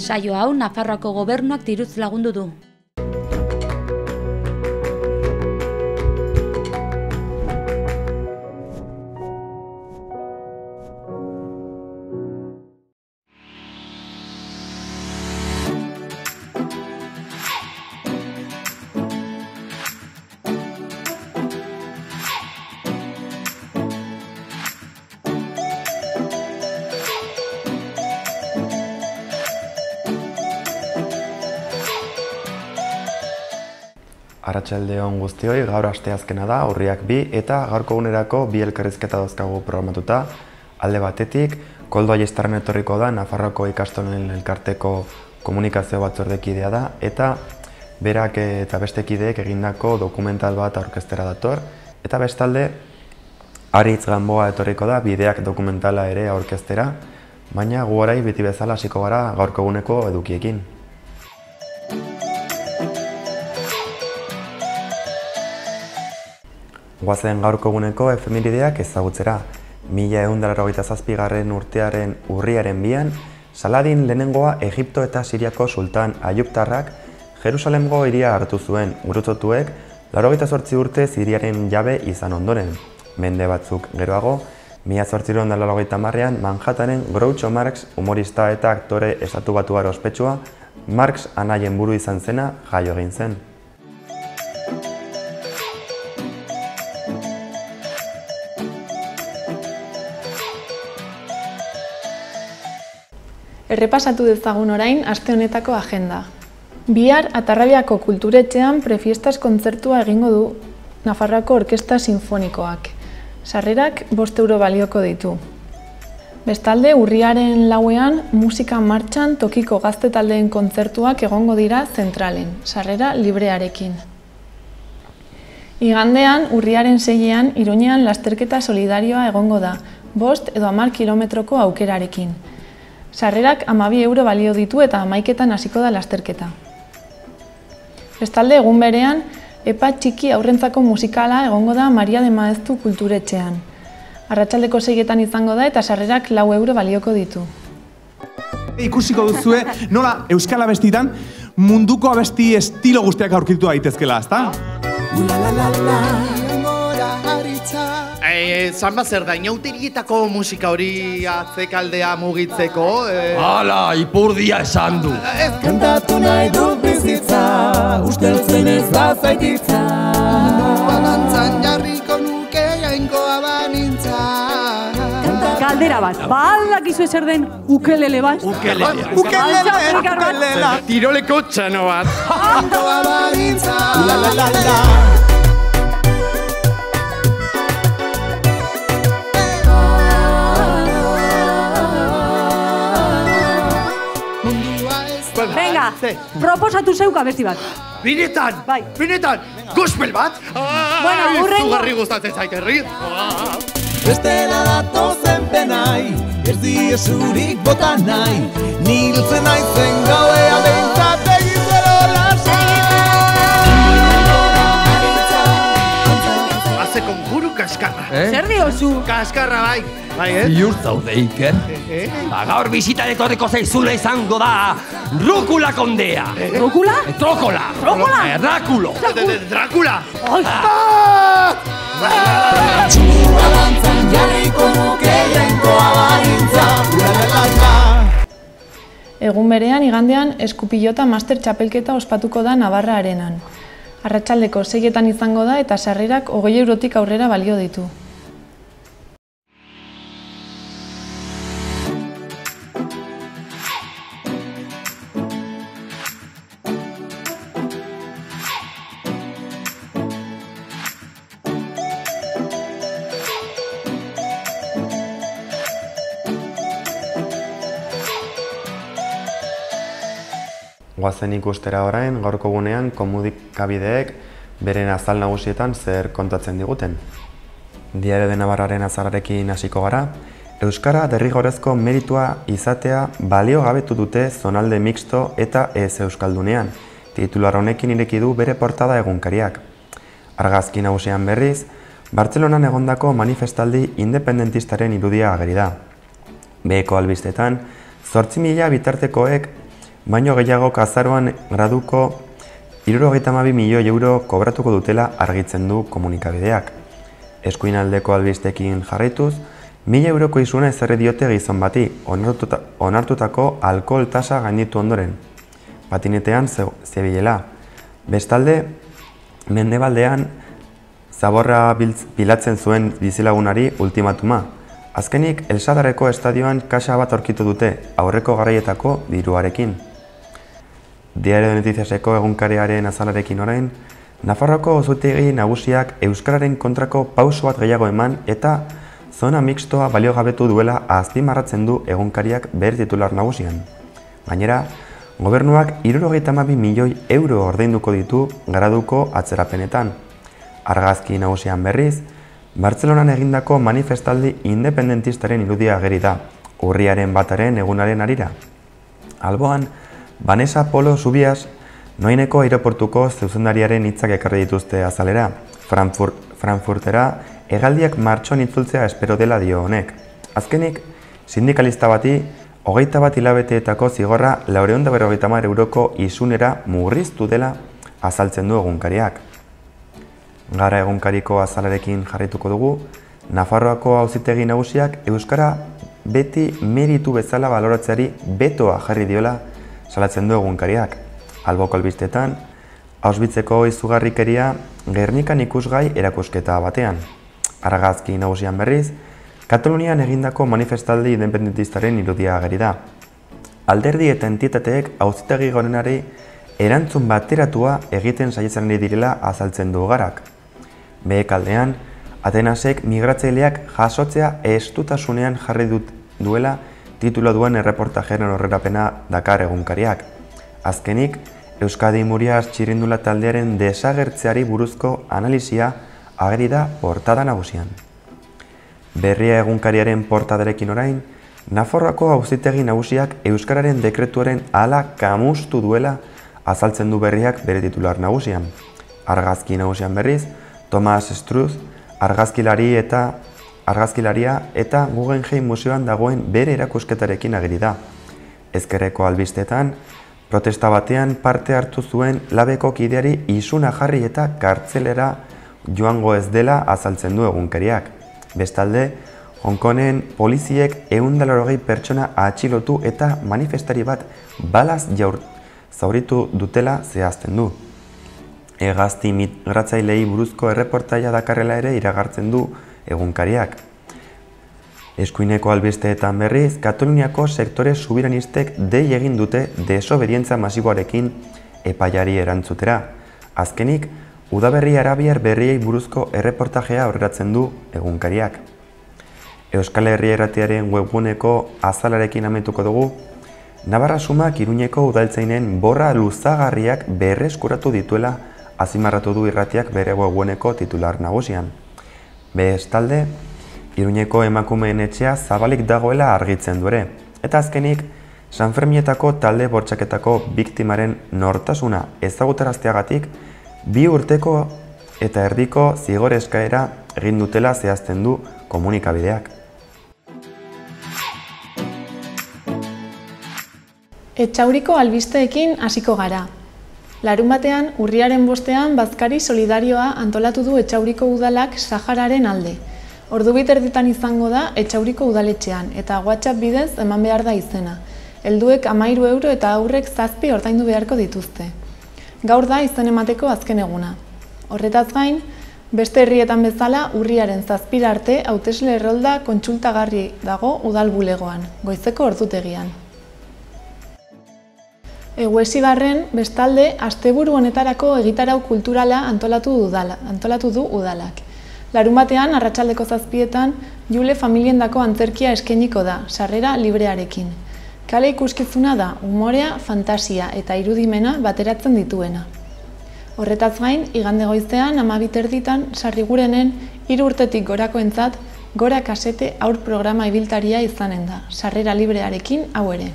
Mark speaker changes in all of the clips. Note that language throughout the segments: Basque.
Speaker 1: Saio hau Nafarroako gobernuak diruz lagundu du.
Speaker 2: Arratsalde on guztioi, gaur asteazkena da, urriak 2 eta gaurko egunerako 2 elkarrizketa dauzkagu programatuta. Alde batetik, Koldo Ayestarren etorriko da, Nafarroako ikastolen elkarteko komunikazio batzordekidea da, eta berak eta beste kideek egindako dokumental bat aurkeztera dator, eta bestalde, Aritz Gamboa etorriko da, bideak dokumentala ere aurkeztera, baina gu orai beti bezala hasiko gara gaurko eguneko edukiekin. Goazen gaurko eguneko efemerideak ezagutzera. 1187. urtearen urriaren 2an, Saladin lehenengoa Egipto eta Siriako sultan Ayubtarrak Jerusalemgo hiria hartu zuen. Gurutzotuek 88 urte Siriaren jabe izan ondoren. Mende batzuk geroago, 1880an Manhattanen Groucho Marx humorista eta aktore estatubatuar ospetsua, Marx anaien buru izan zena jaio egin zen.
Speaker 3: Errepasatu dezagun orain aste honetako agenda. Bihar Atarrabiako kulturetxean prefiestas kontzertua egingo du Nafarroako Orkestra Sinfonikoak. Sarrerak 5 euro balioko ditu. Bestalde, urriaren 4ean musika martxan tokiko gazte taldeen kontzertuak egongo dira zentralen, sarrera librearekin. Igandean, urriaren 6ean, Iruñean lasterketa solidarioa egongo da, 5 edo 10 kilometroko aukerarekin. Sarrerak 12 euro balio ditu eta 11etan hasiko da lasterketa. Bestalde, egun berean, Epa Txiki aurrentzako musikala egongo da Maria de Maeztu kulturetxean. Arratsaldeko 6etan izango da eta sarrerak 4 euro balioko ditu.
Speaker 4: Ikusiko duzue nola euskal abestitan munduko abesti estilo guztiak aurkitu daitezkela, ezta?
Speaker 5: Zanba zer da, inauterietako musika hori atzekaldea mugitzeko?
Speaker 6: Hala, ipurdia esan du.
Speaker 7: Kantatu nahi dut bizitza, usteltzen ez da zaititza. Balantzan jarriko nuke jainkoa banintza.
Speaker 8: Kaldera bat, badakizu zer den ukelele bat?
Speaker 5: Ukelela! Tiroleko txano bat.
Speaker 7: Jainkoa banintza.
Speaker 8: Venga, proposatu zeuk abesti bat.
Speaker 5: Binetan!
Speaker 8: Bai.
Speaker 5: Binetan! Gospel bat!
Speaker 8: Bueno, hurrengo!
Speaker 5: Zugarri gustatzen zait herri!
Speaker 7: Bestela datozen penai, ez diezurik bota nahi, niltzen naizen gauea behintzat egizero lasai.
Speaker 5: Haze konjuru kaskarra.
Speaker 8: Zer diozu?
Speaker 5: Kaskarra bai. Bai,
Speaker 6: Ziur zaude, Iker. Gaur bisita etorriko zaizula izango da Rukula kondea.
Speaker 8: Rukula?
Speaker 6: Trokola.
Speaker 8: Trokola?
Speaker 6: Drakulo.
Speaker 5: Dracula!
Speaker 7: Txua dantzan jarriko nuke jainkoa banintza.
Speaker 3: Egun berean, igandean, Eskupilota Master Txapelketa ospatuko da Navarra Arenan. Arratsaldeko 6etan izango da eta sarrerak 20 eurotik aurrera balio ditu.
Speaker 2: Goazen ikustera orain, gaurko egunean komunikabideek beren azal nagusietan zer kontatzen diguten. Diario de Navarraren azalarekin hasiko gara, euskara derrigorrezko meritua izatea balio gabetu dute zonalde mixto eta ez euskaldunean. Titular honekin ireki du bere portada egunkariak. Argazki nagusian berriz, Bartzelonan egondako manifestaldi independentistaren irudia ageri da. Beheko albistetan, 8.000 bitartekoek baino gehiago azaroan graduko 72 milioi euro kobratuko dutela argitzen du komunikabideak. Eskuinaldeko albistekin jarraituz, 1000 euroko isuna ezarri diote gizon bati, onartutako alkohol tasa gainditu ondoren. Patinetean zebilela. Bestalde, mendebaldean zaborra bilatzen zuen bizilagunari ultimatuma. Azkenik, El Sadarreko estadioan kaxa bat aurkitu dute, aurreko garaietako diruarekin. Diario de Noticiaseko egunkariaren azalarekin orain, Nafarroako auzitegi nagusiak euskararen kontrako pauso bat gehiago eman eta zona mixtoa baliogabetu duela azpimarratzen du egunkariak bere titular nagusian. Gainera, gobernuak 72 milioi euro ordainduko ditu graduko atzerapenetan. Argazki nagusian berriz, Bartzelonan egindako manifestaldi independentistaren irudia ageri da, urriaren bataren egunaren arira. Alboan, Vanessa Polo Zubias, Noaineko aireportuko zuzendariaren hitzak ekarri dituzte azalera. Frankfurtera hegaldiak martxoan itzultzea espero dela dio honek. Azkenik, sindikalista bati 21 hilabeteetako zigorra 450 euroko isunera murriztu dela azaltzen du egunkariak. Gara egunkariko azalarekin jarrituko dugu, Nafarroako auzitegi nagusiak euskara beti meritu bezala baloratzeari betoa jarri diola salatzen du egunkariak. Alboko albistetan, Auschwitzeko izugarrikeria Gernikan ikusgai erakusketa batean. Argazki nagusian berriz, Katalunian egindako manifestaldi independentistaren irudia ageri da. Alderdi eta entitateek auzitegi gorenari erantzun bateratua egiten saietzen ari direla azaltzen du Garak. Behekaldean, Atenasek migratzaileak jasotzea estutasunean jarri duela titula duen erreportajeren horrerapena dakar egunkariak. Azkenik, Euskadi Murias txirrindula taldearen desagertzeari buruzko analisia ageri da portada nagusian. Berria egunkariaren portadarekin orain, Nafarroako auzitegi nagusiak euskararen dekretuaren hala kamustu duela azaltzen du berriak bere titular nagusian. Argazki nagusian berriz, Thomas Struz, argazkilaria eta Guggenheim Museoan dagoen bere erakusketarekin ageri da. Ezkerreko albistetan, protesta batean parte hartu zuen labeko kideari isuna jarri eta kartzelera joango ez dela azaltzen du egunkariak. Bestalde, Hongkongen poliziek 180 pertsona atxilotu eta manifestari bat balaz zauritu dutela zehazten du. Hegazti migratzailei buruzko erreportaia dakarrela ere iragartzen du egunkariak. Eskuineko albisteetan berriz, Kataluniako sektore subiranistek dei egin dute desobedientza masiboarekin epaiari erantzutera. Azkenik, udaberri arabiar berriei buruzko erreportajea aurreratzen du egunkariak. Euskal Herria Irratiaren webguneko azalarekin amaituko dugu, Navarra Sumak Iruñeko udaltzainen borra luzagarriak berreskuratu dituela azpimarratu du irratiak bere webguneko titular nagusian. Bestalde, Iruñeko emakumeen etxea zabalik dagoela argitzen du ere. Eta azkenik, Sanferminetako talde bortxaketako biktimaren nortasuna ezagutarazteagatik 2 urteko eta erdiko zigor eskaera egin dutela zehazten du komunikabideak.
Speaker 3: Etxauriko albisteekin hasiko gara. Larunbatean, urriaren 5ean bazkari solidarioa antolatu du Etxauriko udalak Sahararen alde. Ordu 2:00 izango da Etxauriko udaletxean eta WhatsApp bidez eman behar da izena. Helduek 13 euro eta aurrek 7 ordaindu beharko dituzte. Gaur da izen emateko azken eguna. Horretaz gain, beste herrietan bezala urriaren 7 arte hautesle errolda kontsultagarri dago udal bulegoan, goizeko ordutegian. Eguesibarren, bestalde, asteburu honetarako egitarau kulturala antolatu du udalak. Larunbatean, arratsaldeko 7etan, Jule familiendako antzerkia eskainiko da, sarrera librearekin. Kale ikuskizuna da, umorea, fantasia eta irudimena bateratzen dituena. Horretaz gain, igande goizean, 12:30, Sarrigurenen 3 urtetik gorakoentzat, Gora Kasete haur programa ibiltaria izanen da, sarrera librearekin hau ere.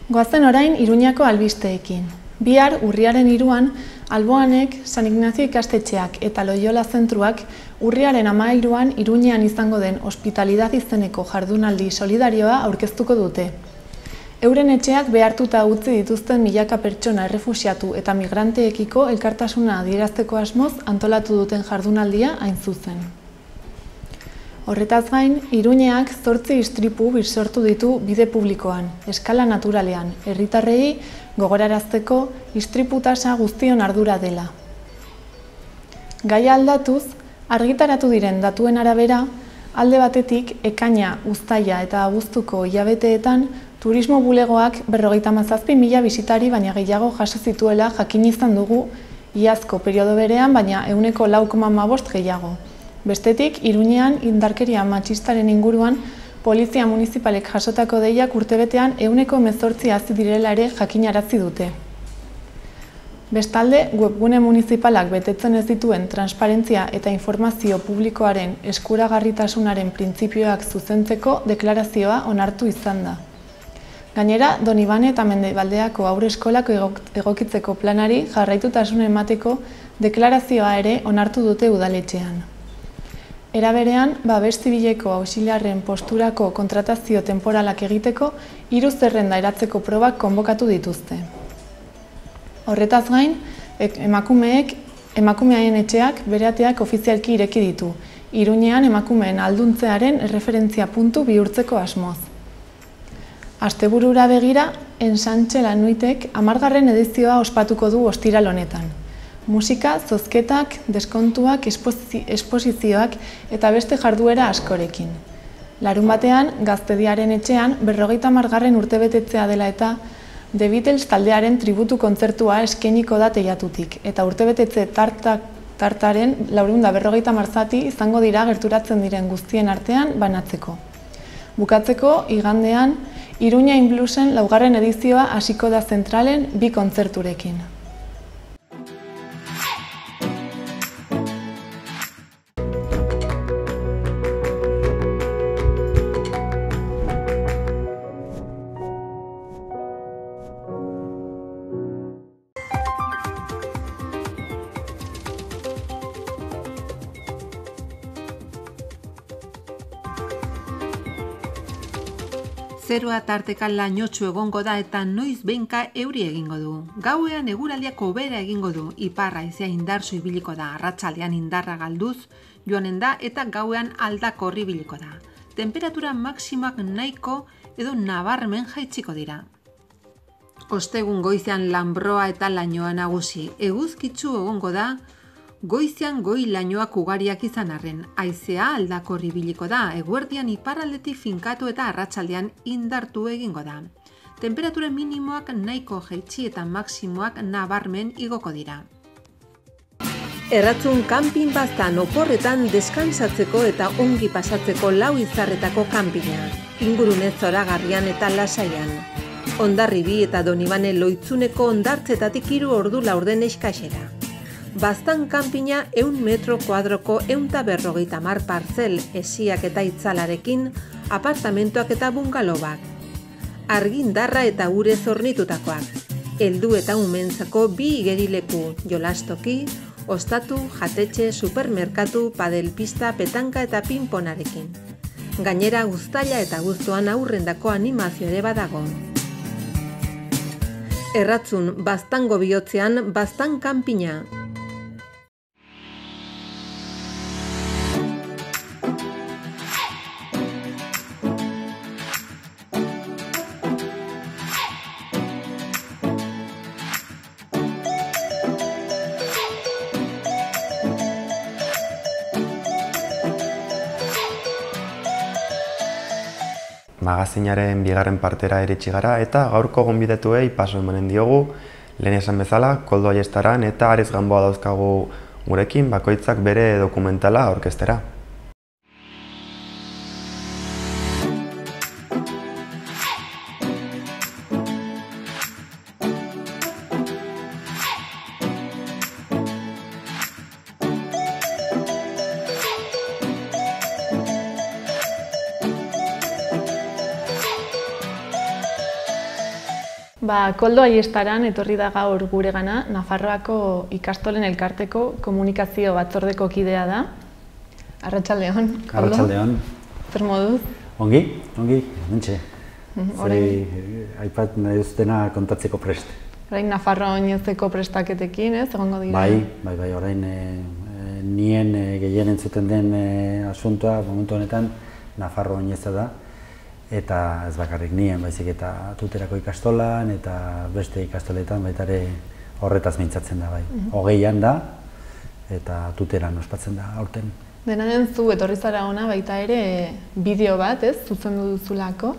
Speaker 3: Goazen orain Iruñako albisteekin. Bihar, urriaren 3an, Alboanek, San Ignazio ikastetxeak eta Loyola zentruak urriaren 13an Iruñean izango den Hospitalidad izeneko jardunaldi solidarioa aurkeztuko dute. Euren etxeak behartuta utzi dituzten milaka pertsona errefuxiatu eta migranteekiko elkartasuna adierazteko asmoz antolatu duten jardunaldia hain zuzen. Horretaz gain, Iruñeak 8 istripu birsortu ditu bide publikoan, eskala naturalean, herritarrei gogorarazteko istripu tasa guztion ardura dela. Gaia aldatuz, argitaratu diren datuen arabera, alde batetik ekaina, uztaila eta abuztuko hilabeteetan turismo bulegoak 57.000 bisitari baina gehiago jaso zituela jakin izan dugu iazko periodo berean, baina 4,5% gehiago. Bestetik, Iruñean indarkeria matxistaren inguruan polizia municipalek jasotako deiak urtebetean 18% hazi direla ere jakinarazi dute. Bestalde, webgune municipalak betetzen ez dituen transparentzia eta informazio publikoaren eskuragarritasunaren printzipioak zuzentzeko deklarazioa onartu izan da. Gainera, Donibane eta Mendebaldeako haurreskolako egokitzeko planari jarraitutasun emateko deklarazioa ere onartu dute udaletxean. Era berean, babes zibileko auxiliarren posturako kontratazio temporalak egiteko 3 zerrenda eratzeko probak konbokatu dituzte. Horretaz gain, emakumeaien etxeak bere ateak ofizialki ireki ditu, Iruñean emakumeen alduntzearen erreferentzia puntu bihurtzeko asmoz. Asteburura begira, Ensanche Lanuitek 10. edizioa ospatuko du ostiral honetan. Musika, zozketak, deskontuak, esposizioak eta beste jarduera askorekin. Larunbatean, Gaztediaren etxean 50. urtebetetzea dela eta The Beatles taldearen tributu kontzertua eskainiko da teilatutik, eta urtebetetze tartaren 450 zati izango dira gerturatzen diren guztien artean banatzeko. Bukatzeko, igandean, Iruñain Bluesen 4. edizioa hasiko da zentralen 2 kontzerturekin.
Speaker 9: Zeroa tarteka lainotsu egongo da eta noiz behinka euri egingo du. Gauean eguraldiak hobera egingo du, ipar haizea indartsu ibiliko da, arratsaldean indarra galduz joanen da eta gauean aldakorri ibiliko da. Temperatura maksimoak nahiko edo nabarmen jaitsiko dira. Ostegun goizean lanbroa eta lainoa nagusi, eguzkitsu egongo da, goizean goi lainoak ugariak izan arren, haizea aldakorri ibiliko da, eguerdian iparraldetik finkatu eta arratsaldean indartu egingo da. Temperatura minimoak nahiko jaitsi eta maksimoak nabarmen igoko dira. Erratzun kanpin baztan oporretan deskansatzeko eta ongi pasatzeko 4 izarretako kanpina, ingurune zoragarrian eta lasaian. Hondarribi eta Donibane Loitzuneko hondartzetatik 3 ordu laurden eskaxera. Baztan kanpina 100 metro kuadroko 150 partzel esiak eta itzalarekin, apartamentoak eta bungalobak. Argindarra eta urez hornitutakoak. Heldu eta umentzako 2 igerileku, jolastoki, ostatu, jatetxe, supermerkatu, padelpista, petanka eta pinponarekin. Gainera uztaila eta abuztuan aurrendako animazio ere badago. Erratzun, baztango bihotzean, baztan kanpina.
Speaker 2: Magazinaren 2. partera iritsi gara eta gaurko gonbidatuei paso emanen diogu, lehen esan bezala, Koldo Ayestaran eta Ares Gamboa dauzkagu gurekin, bakoitzak bere dokumentala aurkeztera.
Speaker 3: Koldo Ayestaran etorri da gaur guregana, Nafarroako ikastolen elkarteko komunikazio batzordeko kidea da. Arratsaldeon.
Speaker 10: Arratsaldeon.
Speaker 3: Zer moduz?
Speaker 10: Ongi, mentxe. aipat nahi duztena kontatzeko prest.
Speaker 3: Orain Nafarroa oinezeko prestaketekin, ez, egongo dira?
Speaker 10: Bai, orain nien gehien entzuten den asuntoa, momentu honetan, Nafarroa oineza da. Eta ez bakarrik nien, baizik eta Tuterako ikastolan eta beste ikastoletan baita ere horretaz mintzatzen da, bai. 20an da, eta Tuteran ospatzen da aurten.
Speaker 3: Dena den zu etorri zara ona baita ere bideo bat, ez, zuzendu duzulako?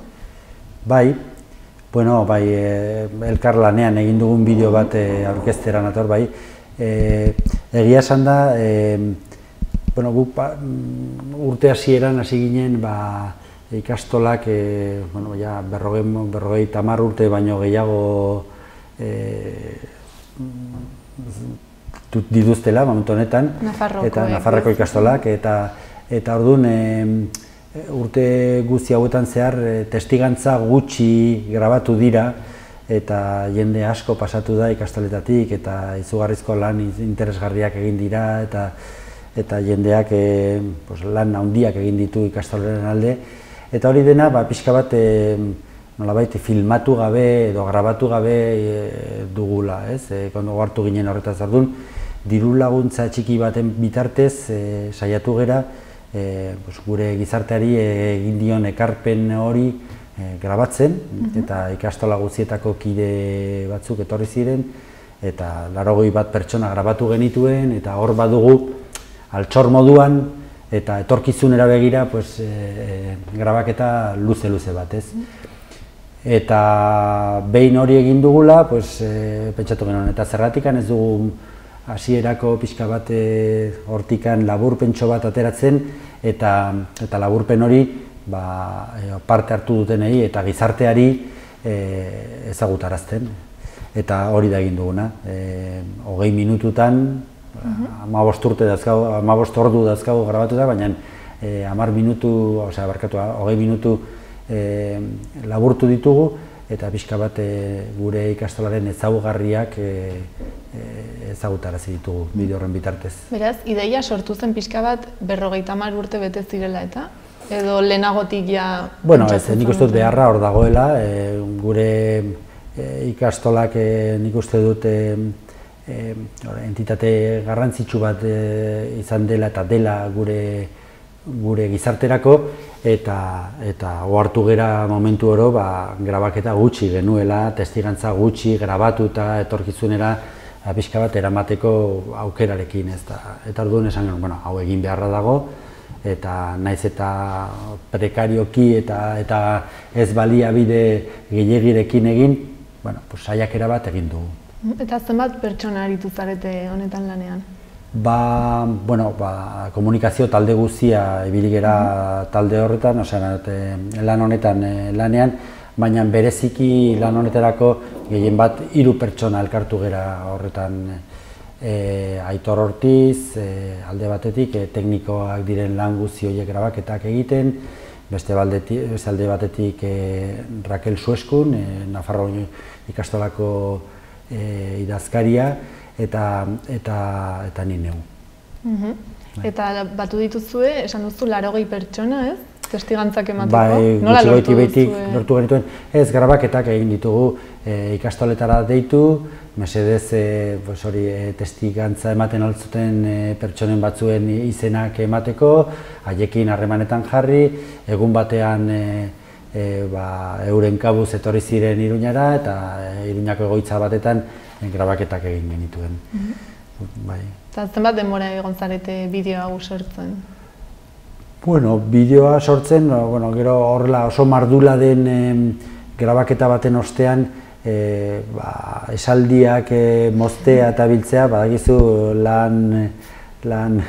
Speaker 10: Bai, elkarlanean egin dugun bideo bat aurkeztera nator, bai. Egia esan da, urte hasieran hasi ginen ikastolak berrogei tamar urte baino gehiago dituztela momentu honetan, eta Nafarroko ikastolak, eta orduan urte guzti hauetan zehar testigantza gutxi grabatu dira, eta jende asko pasatu da ikastoletatik, eta izugarrizko lan interesgarriak egin dira, eta jendeak lan handiak egin ditu ikastolaren alde. Eta hori dena, pixka bat nolabait filmatu gabe edo grabatu gabe dugula, ez? Kondo hartu ginen horretaz orduan, diru laguntza txiki baten bitartez saiatu gera gure gizarteari egin dion ekarpen hori grabatzen, eta ikastola guztietako kide batzuk etorri ziren, eta 81 pertsona grabatu genituen, eta hor badugu altxor moduan, eta etorkizunera begira grabaketa luze bat, ez? Eta behin hori egin dugula, pentsatu genuen, eta zerratikan ez dugu hasierako pixka bat hortikan laburpentxo bat ateratzen, eta laburpen hori parte hartu dutenei eta gizarteari ezagutarazten. Eta hori da egin duguna, 20 minututan, 15 ordu dauzkagu grabatuta, baina 20 minutu laburtu ditugu, eta pixka bat gure ikastolaren ezaugarriak ezagutarazi ditugu bideo horren bitartez.
Speaker 3: Beraz, ideia sortu zen pixka bat 50 urte bete zirela eta? Edo lehenagotik ja...
Speaker 10: Bueno, nik uste dut beharra hor dagoela, gure ikastolak nik uste dut entitate garrantzitsu bat izan dela eta dela gure gizarterako, eta ohartu gera momentu oro grabaketa gutxi genuela, testigantza gutxi grabatuta etorkizunera pixka bat eramateko aukerarekin, eta orduan esan genuen, hau egin beharra dago, eta naiz eta prekarioki eta ez baliabide gehiegirekin egin, saiakera bat egin dugu.
Speaker 3: Eta zenbat pertsona aritu zarete honetan lanean?
Speaker 10: Komunikazio talde guztia ibili gera talde horretan, lan honetan lanean, baina bereziki lan honetarako gehien bat 3 pertsona elkartu gera horretan. Aitor Ortiz, alde batetik, teknikoak diren lan guzti horiek grabaketak egiten, beste alde batetik Raquel Sueskun, Nafarro ikastolako idazkaria, eta ni neu.
Speaker 3: Eta batu dituzue, esan duzu 80 pertsona, ez? Testigantzak emateko? Nola
Speaker 10: lortu genituen? Ez, grabaketak egin ditugu, ikastoletara deitu, mesedez testigantza ematen altzuten pertsonen batzuen izenak emateko, haiekin harremanetan jarri, egun batean euren kabuz etorri ziren Iruñara, eta Iruñako egoitza batetan grabaketak egin genituen.
Speaker 3: Eta zenbat denbora egon zarete bideo hau sortzen?
Speaker 10: Bideoa sortzen, gero horrela oso mardula den grabaketa baten ostean esaldiak moztea eta biltzea, badakizu lan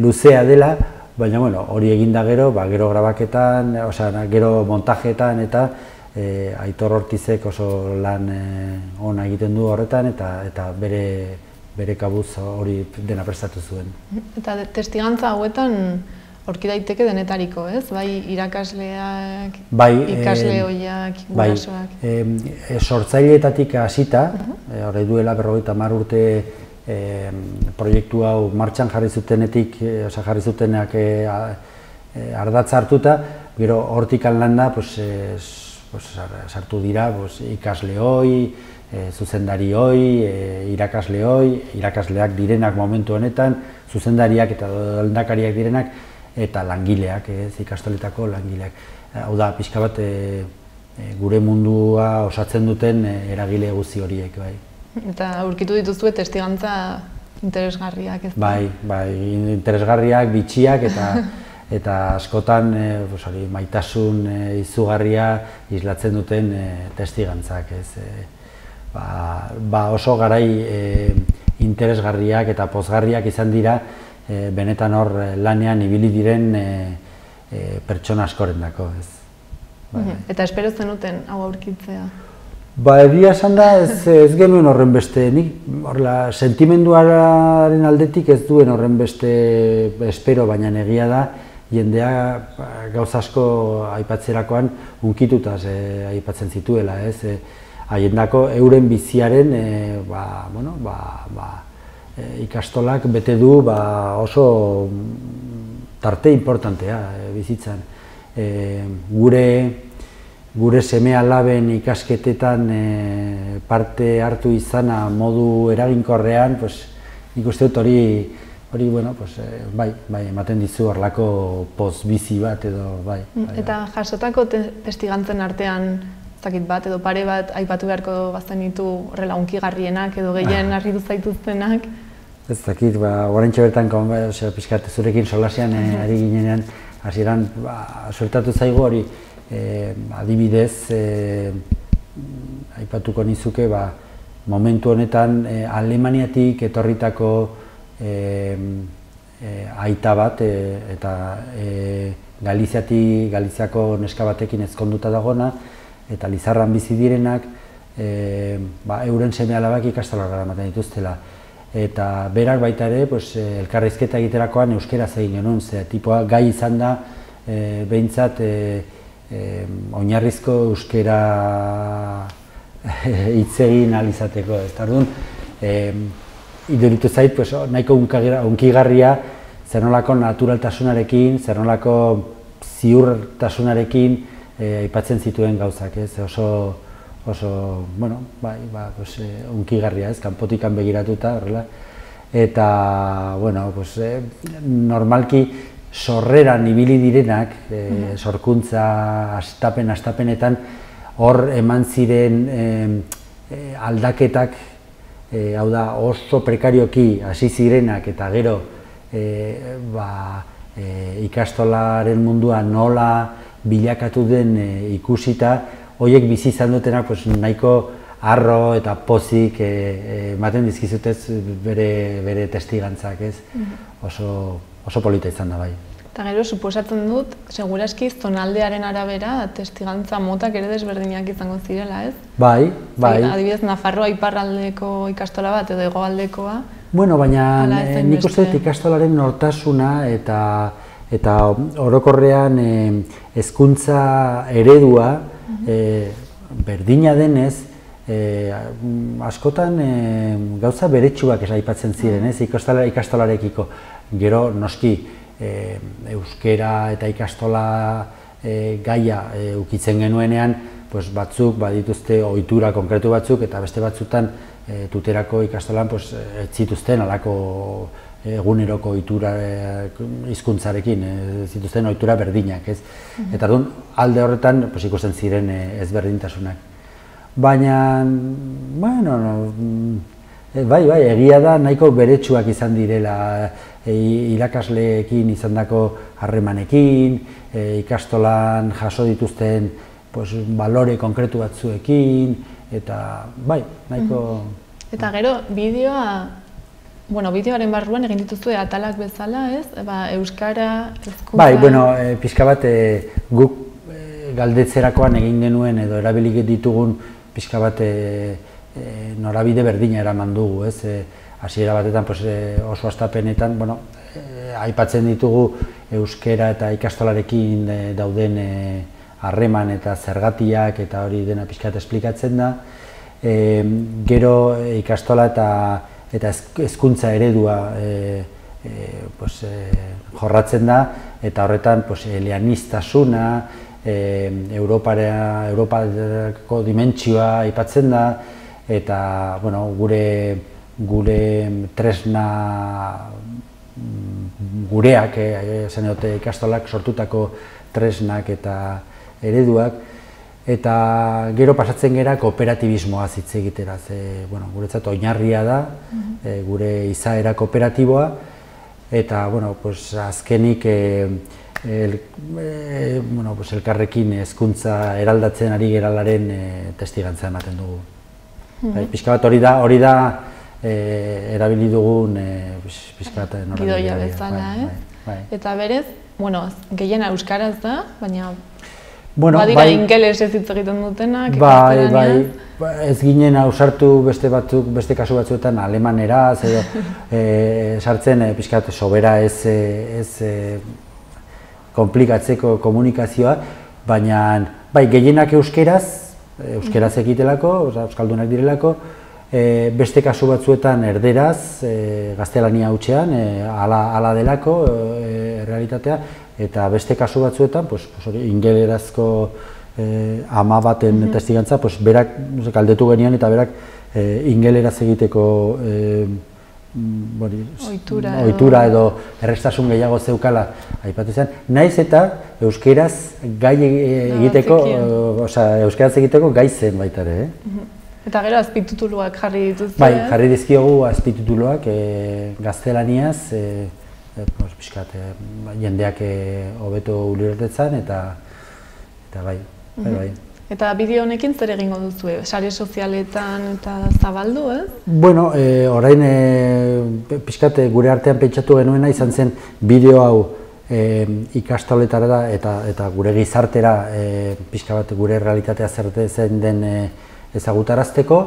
Speaker 10: luzea dela, baina hori eginda gero grabaketan, gero montajeetan, eta Aitor Ortizek oso lan ona egiten du horretan, eta bere kabuz hori dena prestatu zuen.
Speaker 3: Eta testigantza hauetan aurki daiteke denetariko, ez? Bai irakasleak, ikasle hoiak, gurasoak.
Speaker 10: Sortzaileetatik hasita, hori duela 50 urte proiektu hau martxan jarri zutenak ardatza hartuta, gero hortik landa sartu dira ikasle hoi, zuzendari hoi, irakasle hoi, irakasleak direnak momentu honetan, zuzendariak eta lehendakariak direnak, eta langileak, ikastoletako langileak. Hau da, pixka bat gure mundua osatzen duten eragile guzti horiek, bai.
Speaker 3: Eta aurkitu dituzue testigantza interesgarriak, ez?
Speaker 10: Bai, interesgarriak, bitxiak, eta askotan maitasun izugarria islatzen duten testigantzak, ez? Oso garai interesgarriak eta pozgarriak izan dira benetan hor lanean ibili diren pertsona askorendako, ez?
Speaker 3: Eta espero zenuten hau aurkitzea?
Speaker 10: Egia esan da ez genuen horren beste, nik sentimenduaren aldetik ez duen horren beste espero, baina egia da jendea gauza asko aipatzerakoan hunkitutaz aipatzen zituela, ez? Haiendako euren biziaren ikastolak bete du oso tarte importantea bizitzan. Gure seme-alaben ikasketetan parte hartu izana modu eraginkorrean, nik uste dut hori, ematen dizu horlako poz-bizi bat edo, bai.
Speaker 3: Eta jasotako testigantzen artean, zakit bat edo pare bat aipatu beharko bazten ditu horrela hunkigarrienak edo gehien harritu zaituztenak?
Speaker 10: Ez dakit, oraintxe bertan pixkat zurekin solasean ari ginenean, hasieran suertatu zaigu hori, adibidez, aipatuko nizuke, momentu honetan Alemaniatik etorritako aita bat eta Galiziako neska batekin ezkonduta dagona, eta Lizarran bizi direnak euren seme-alabak ikastolara ematen dituztela. Eta berak baita ere, elkarrizketa egiterakoan euskeraz egin genuen, tipoa gai izan da behintzat oinarrizko euskera hitz egin ahal izateko. Orduan, iduritu zait nahiko hunkigarria zer nolako naturaltasunarekin, zer nolako ziurtasunarekin aipatzen zituen gauzak, oso, hunkigarria, kanpotikan begiratuta, horrela. Eta, normalki sorreran ibili direnak, sorkuntza astapenetan, hor eman ziren aldaketak, hau da, oso prekarioki hasi zirenak eta gero ikastolaren mundua nola bilakatu den ikusita, horiek bizi izan dutenak nahiko harro eta pozik ematen dizkizutez bere testigantzak, ez? Oso polita izan da, bai.
Speaker 3: Eta gero, suposatzen dut, seguraski zonaldearen arabera testigantza motak ere desberdinak izango zirela, ez?
Speaker 10: Bai.
Speaker 3: Adibidez, Nafarroa iparraldeko ikastola bat edo hegoaldekoa.
Speaker 10: Baina nik uste dut ikastolaren nortasuna eta orokorrean hezkuntza eredua berdina denez, askotan gauza beretsuak aipatzen ziren, ez, ikastolarekiko. Gero, noski, euskera eta ikastola gaia ukitzen genuenean, batzuk badituzte ohitura konkretu batzuk eta beste batzutan tuterako ikastolan ez zituzten alako eguneroko ohitura hizkuntzarekin, zituzten ohitura berdinak, ez? Eta orduan alde horretan ikusten ziren ezberdintasunak. Baina, bai, egia da nahiko beretsuak izan direla irakasleekin izandako harremanekin, ikastolan jaso dituzten balore konkretu batzuekin, eta bai, nahiko...
Speaker 3: Eta gero, bideoaren barruan egin dituzue atalak bezala, ez? Euskara, hezkuntza...
Speaker 10: Bai, pixka bat guk galdetzerakoan egin genuen edo erabilik ditugun pixka bat norabide berdina eraman dugu, ez? Hasiera batetan oso astapenetan, aipatzen ditugu euskera eta ikastolarekin dauden harreman eta zergatiak eta hori dena pixka bat esplikatzen da. Gero ikastola eta hezkuntza eredua jorratzen da, eta horretan eleaniztasuna, Europako dimentsioa aipatzen da, eta gure tresna gureak, esan dute ikastolak sortutako tresnak eta ereduak, eta gero pasatzen gera kooperatibismoaz hitz egitera, guretzat oinarria da, gure izaera kooperatiboa, eta azkenik elkarrekin hezkuntza eraldatzen ari geralaren testigantza ematen dugu. Pixka bat hori da erabili dugun
Speaker 3: gidoia bezala, eta berez, gehiena euskaraz da, baina badira ingeles ez hitz egiten dutenak,
Speaker 10: gaztelaniaz. Ez ginen ausartu beste kasu batzuetan alemaneraz, sartzen pixka bat sobera ez komplikatzeko komunikazioa, baina gehienak euskeraz egitelako, euskaldunak direlako, beste kasu batzuetan erderaz, gaztelania hutsean, ala delako realitatea, eta beste kasu batzuetan, ingelerazko ama baten testigantza, berak galdetu genian eta berak ingeleraz egiteko ohitura edo errestasun gehiago zeukala aipatu zen, naiz eta euskeraz egiteko gai zen baita ere.
Speaker 3: Eta gero azpitituluak jarri dituzte?
Speaker 10: Bai, jarri dizkiogu azpitituluak gaztelaniaz, jendeak hobeto ulertetzen eta bai.
Speaker 3: Eta bideo honekin zer egingo duzue? Sare sozialetan eta zabaldu, ez?
Speaker 10: Bueno, orain pixkat gure artean pentsatu genuena izan zen bideo hau ikastoletara da eta gure gizartera pixka bat gure realitatea zer zen den ezagutarazteko.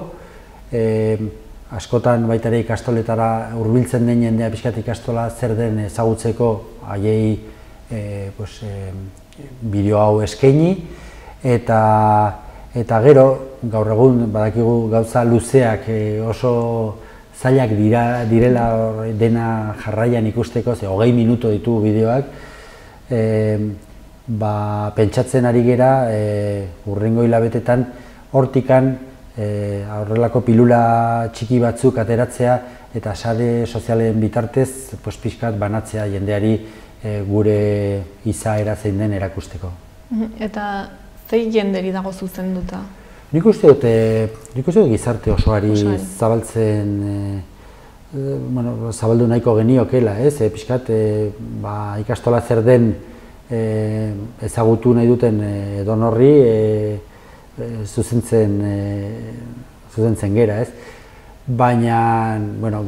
Speaker 10: Askotan baita ere ikastoletara hurbiltzen den jendea pixkat ikastola zer den ezagutzeko haiei bideo hau eskaini. Eta gero, gaur egun badakigu gauza luzeak oso zailak direla dena jarraian ikusteko, 20 minutu ditu bideoak, pentsatzen ari gera hurrengo hilabetetan hortikan horrelako pilula txiki batzuk ateratzea eta sare sozialen bitartez pixkat banatzea jendeari gure izaera zein den erakusteko.
Speaker 3: Eta zei jenderi dago zuzenduta?
Speaker 10: Nik uste dut gizarte osoari zabaldu nahiko geniokela, pixkat ikastola zer den ezagutu nahi duten edonorri zuzentzen gera, baina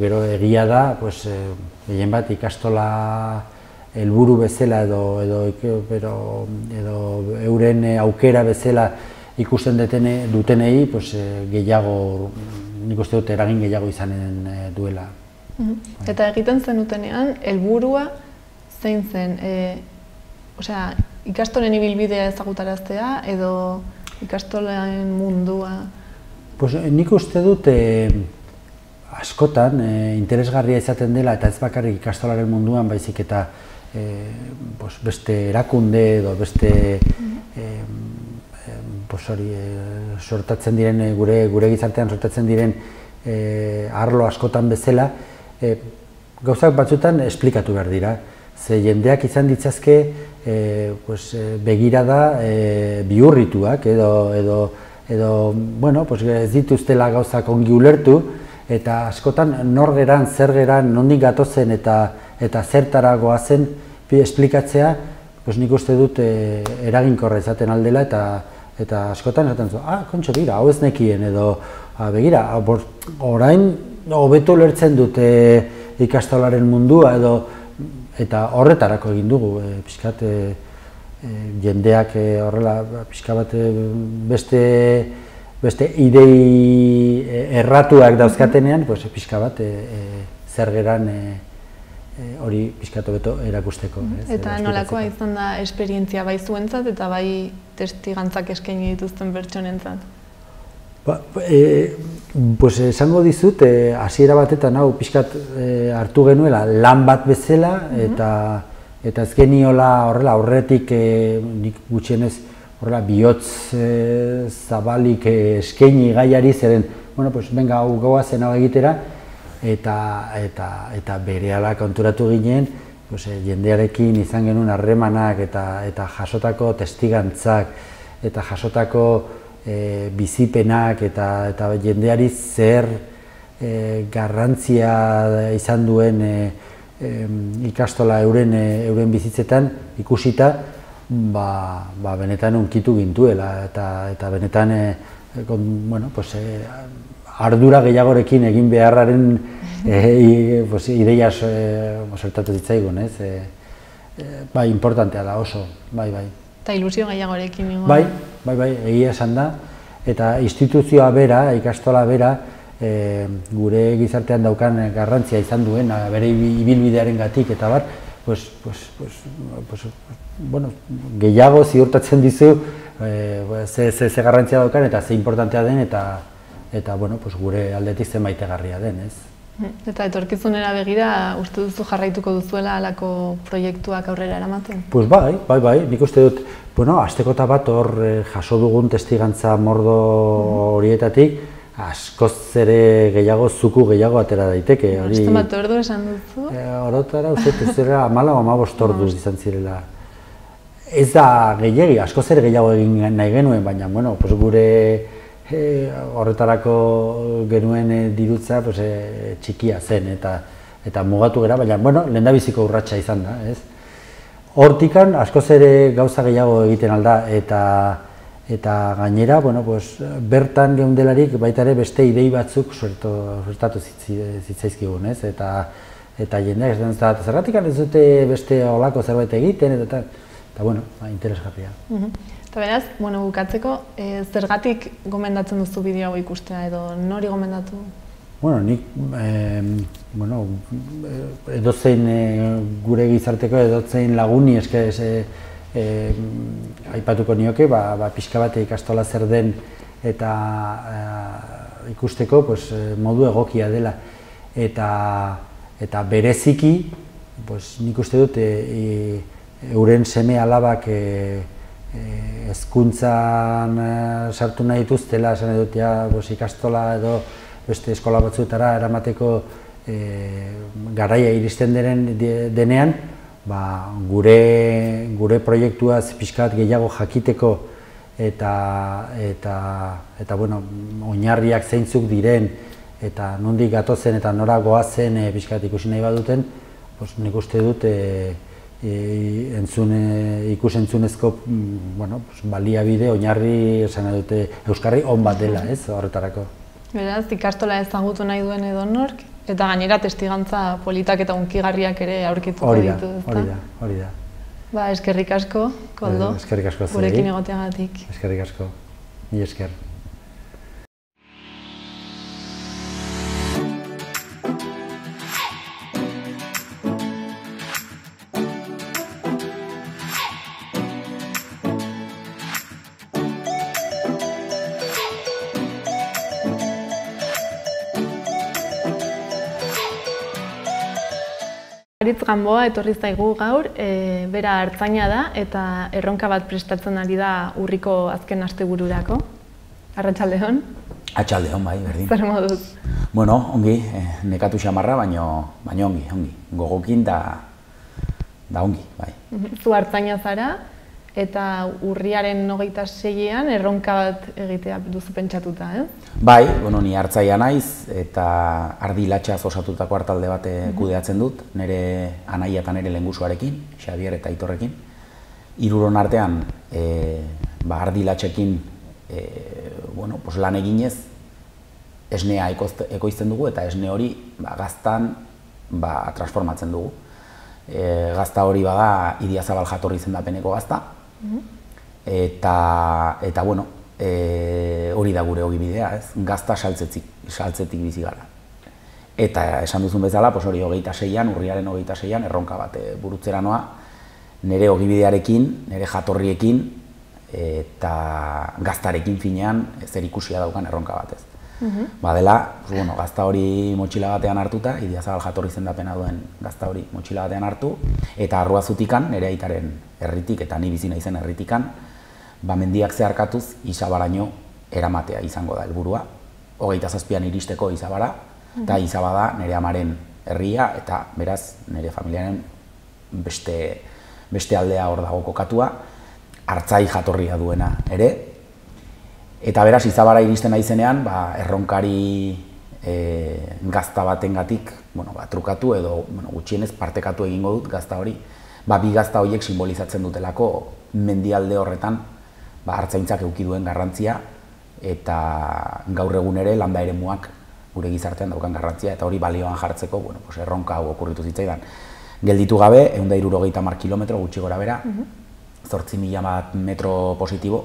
Speaker 10: gero egia da, gehien bat ikastola helburu bezala edo euren aukera bezala ikusten dutenei gehiago, nik uste dut eragin gehiago izanen duela.
Speaker 3: Eta egiten zenutenean, helburua zein zen? Ikastolen ibilbidea ezagutaraztea edo ikastolen mundua?
Speaker 10: Nik uste dut askotan interesgarria izaten dela eta ez bakarrik ikastolaren munduan baizik eta beste erakunde edo beste sortatzen diren, gure gizartean sortatzen diren arlo askotan bezala, gauzak batzutan esplikatu behar dira. Ze jendeak izan ditzazke begirada bihurrituak edo ez dituztela gauzak ongi ulertu, eta askotan nor geran, zer geran, nondik gatozen eta zertara goazen esplikatzea, nik uste dut eraginkorra izaten aldela eta askotan esaten zu, kontxo bira, hau ez nekien, edo begira, orain hobeto ulertzen dut ikastolaren mundua eta horretarako egin dugu, pixkat jendeak horrela pixka bat beste idei erratuak dauzkatenean, pixka bat zer geran hori pixkat hobeto erakusteko.
Speaker 3: Eta nolakoa izan da esperientzia bai zuentzat eta bai testigantzak eskaini dituzten pertsonentzat?
Speaker 10: Esango dizut, hasiera batetan hau pixkat hartu genuela lan bat bezala eta ez geniola horrela aurretik nik gutxienez horrela bihotz zabalik eskaini gaiari zeren, bueno, pues venga, hau goazen hau egitera, eta berehala konturatu ginen, jendearekin izan genuen harremanak eta jasotako testigantzak, eta jasotako bizipenak, eta jendeari zer garrantzia izan duen ikastola euren bizitzetan ikusita, benetan unkitu gintuela, eta benetan ardura gehiagorekin egin beharraren ideia sortatu zitzaigun, importantea da oso, bai.
Speaker 3: Eta ilusio gehiagorekin ingo?
Speaker 10: Bai, egia esan da, eta instituzioa bera, ikastola bera, gure gizartean daukan garrantzia izan duen, bere ibilbidearen gatik eta bar, gehiago ziurtatzen dizu ze garrantzia daukan eta ze importantea den eta gure aldetik zenbaitegarria den, ez?
Speaker 3: Eta etorkizunera begira, uste duzu jarraituko duzuela halako proiektuak aurrera eramaten?
Speaker 10: Pues bai, nik uste dut, astekota bat hor jaso dugun testigantza mordo horietatik, askoz ere gehiago, zuku gehiago atera daiteke.
Speaker 3: Zenbat ordu esan duzu?
Speaker 10: Orotara, uste dut, 14 ordu izan zirela. Ez da gehiagi, askoz ere gehiago egin nahi genuen, baina, gure horretarako genuen dirutza txikia zen eta mugatu gara, baina, lehendabiziko urratsa izan da, ez? Hortikan, askoz ere gauza gehiago egiten alda, eta gainera, bertan geundelarik baita ere beste idei batzuk suertatu zitzaizkigun, ez? Eta jendeak ez da, zergatik ez dute beste olako zerbait egiten, eta interesgarria.
Speaker 3: Eta beraz, bukatzeko, zergatik gomendatzen duzu bideo hau ikustea edo nori gomendatu?
Speaker 10: Nik, edozein gure gizarteko edozein laguni eskez aipatuko nioke, pixka bat ikastola zer den eta ikusteko modu egokia dela. Eta bereziki, nik uste dut, euren seme alabak hezkuntzan sartu nahi dituztela, esan dut, ikastola edo beste eskola batzuetara eramateko garaia iristen denean, gure proiektuaz pixka bat gehiago jakiteko eta oinarriak zeintzuk diren eta nondik gatozen eta nora goazen pixka bat ikusi nahi baduten, nik uste dut ikus-entzunezko baliabide, oinarri, esan dute, euskarri on bat dela, ez, horretarako.
Speaker 3: Beraz, ikastola ezagutu nahi duen edonork, eta gainera testigantza politak eta unkigarriak ere aurkituko ditu, ezta?
Speaker 10: Hori da.
Speaker 3: Eskerrik asko, Koldo, gurekin egoteagatik.
Speaker 10: Eskerrik asko, ni esker.
Speaker 3: Aritz Gamboa etorri zaigu gaur, bera artzaina da eta erronka bat prestatzen ari da urriko azken astebururako. Arratsaldeon.
Speaker 11: Arratsaldeon, bai, berdin.
Speaker 3: Zer moduz?
Speaker 11: Ongi, nekatu xamarra, baina ongi. Gogokin da ongi, bai.
Speaker 3: Zu artzaina zara eta urriaren 26ean erronka bat egitea duzu pentsatuta, ez?
Speaker 11: Bai, ni hartzaia naiz eta ardi latxaz osatutako hartalde bat kudeatzen dut, nire anaia eta nire lehengusuarekin, Xabier eta Aitorrekin. Hiruron artean ardi latxekin lan eginez esnea ekoizten dugu eta esne hori gaztan transformatzen dugu. Gazta hori bada Idiazabal jatorri izendapeneko gazta, eta hori da gure ogibidea, ez? Gazta saltzetik bizi gara. Eta esan duzun bezala, hori 26an, urriaren 26an, erronka bat burutzera noa, nire ogibidearekin, nire jatorriekin, eta gaztarekin finean zer ikusia daukan erronka bat, ez? Badela, gazta hori motxila batean hartuta, Idiazabal jatorri zendapena duen gazta hori motxila batean hartu, eta Arruazutikan, nire aitaren herritik, eta ni bizi naizen herritikan, mendiak zeharkatuz Izabaraino eramatea izango da helburua. 27an iristeko Izabara, eta Izaba da nire amaren herria, eta beraz nire familiaren beste aldea hor dago kokatua, Artzai jatorria duena ere, eta beraz Izabara iristen naizenean, erronkari gazta batengatik trukatu edo gutxienez partekatu egingo dut gazta hori, bi gazta horiek simbolizatzen dutelako mendialde horretan artzaintzak eduki duen garrantzia, eta gaur egun ere landa eremuak gure gizartean daukan garrantzia, eta hori balioan jartzeko erronka hau okurritu zitzaidan. Gelditu gabe, 160 kilometro gutxi gora bera, 8.000 bat metro positibo,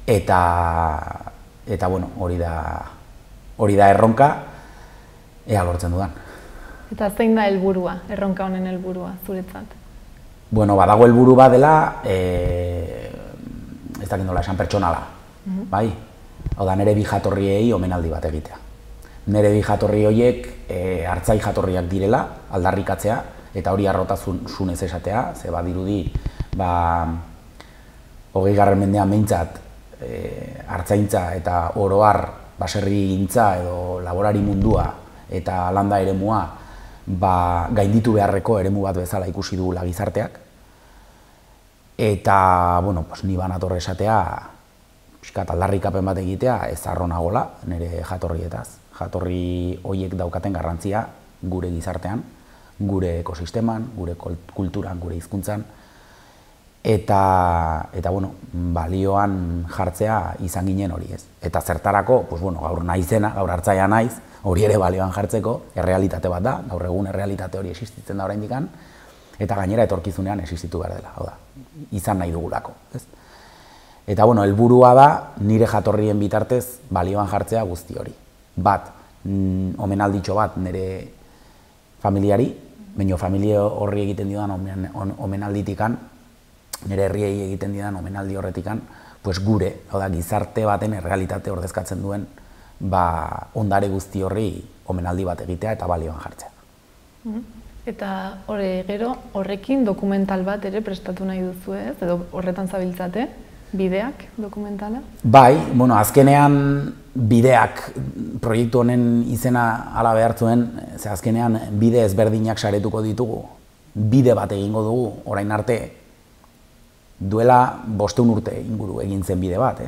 Speaker 11: eta hori da erronka, ea lortzen dudan.
Speaker 3: Eta zein da helburua, erronka honen helburua, zuretzat?
Speaker 11: Badago helburu bat dela, ez dakit nola esan pertsonala, bai? Hau da, nire bi jatorriei omenaldi bat egitea. Nire bi jatorri horiek Artzai jatorriak direla, aldarrikatzea, eta hori arrotasunez esatea, ze badirudi, 20. mendean behintzat, artzaintza eta oroar baserri gintza edo laborari mundua eta landa eremua gainditu beharreko eremu bat bezala ikusi dugula gizarteak. Eta, ni banator esatea, aldarrikapen bat egitea ez arronagola nire jatorrietaz. Jatorri horiek daukaten garrantzia gure gizartean, gure ekosisteman, gure kulturan, gure hizkuntzan, eta balioan jartzea izan ginen hori ez. Eta zertarako, gaur naizena, gaur Artzaia naiz, hori ere balioan jartzeko, errealitate bat da, gaur egun errealitate hori existitzen da oraindikan, eta gainera etorkizunean existitu behar dela, hau da, izan nahi dugulako. Eta helburua da, nire jatorrien bitartez balioan jartzea guzti hori. Bat, omenalditxo bat nire familiari, baina familia horri egiten didan omenalditikan, nire herriei egiten didan omenaldi horretikan, gure, hau da, gizarte baten errealitate ordezkatzen duen ondare guzti horri omenaldi bat egitea eta balioan jartzea.
Speaker 3: Eta gero, horrekin dokumental bat ere prestatu nahi duzu ez, edo horretan zabiltzate, bideak dokumentala? Bai,
Speaker 11: azkenean bideak proiektu honen izena ala behartzuen, ze azkenean bide ezberdinak saretuko ditugu, bide bat egingo dugu, orain arte, duela 500 urte inguru egin zen bide bat,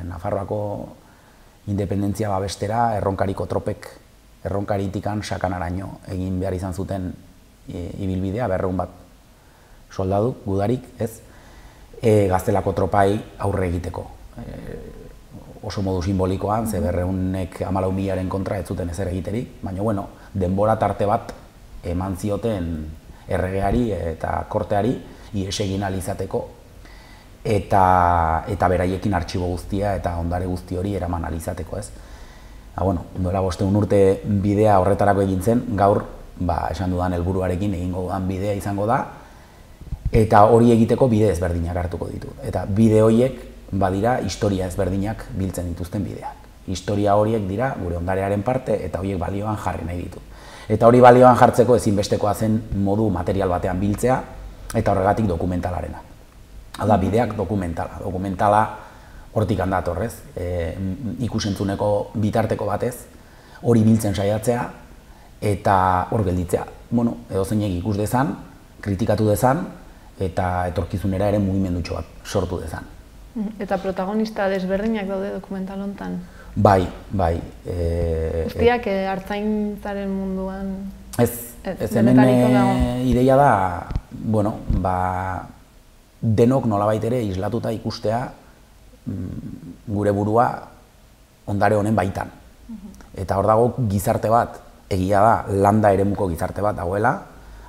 Speaker 11: Nafarroako independentzia babestera erronkariko tropek erronkaritikan sakanaraino egin behar izan zuten ibilbidea, 200 bat soldadu, gudarik, ez? Gaztelako tropai aurre egiteko. Oso modu simbolikoan, ze 200ek 14.000aren kontra ez zuten ezer egiterik, baina, denbora tarte bat eman zioten erregeari eta korteari ihes egin ahal izateko, eta beraiekin artxibo guztia eta ondare guzti hori eraman ahal izateko, ez? Duela 500 urte bidea horretarako egin zen, gaur, esan dudan helburuarekin egingo dudan bidea izango da, eta hori egiteko bide ezberdinak hartuko ditu. Eta bide horiek badira historia ezberdinak biltzen dituzten bideak. Historia horiek dira gure ondarearen parte eta horiek balioan jarri nahi ditu. Eta hori balioan jartzeko ezinbestekoa zen modu material batean biltzea eta horregatik dokumentalarena. Hau da, bideak dokumentala hortik handatorrez, ikusentzuneko bitarteko batez, hori biltzen saiatzea eta hor gelditzea. Edo zeinek ikus dezan, kritikatu dezan, eta etorkizunera ere mugimendutxo bat sortu dezan.
Speaker 3: Eta protagonista desberdinak daude dokumental hontan?
Speaker 11: Bai.
Speaker 3: Guztiak artzaintzaren munduan?
Speaker 11: Ez, hemen ideia da, denok nolabait ere islatuta ikustea gure burua ondare honen baitan. Eta hor dago gizarte bat, egia da, landa eremuko gizarte bat dagoela,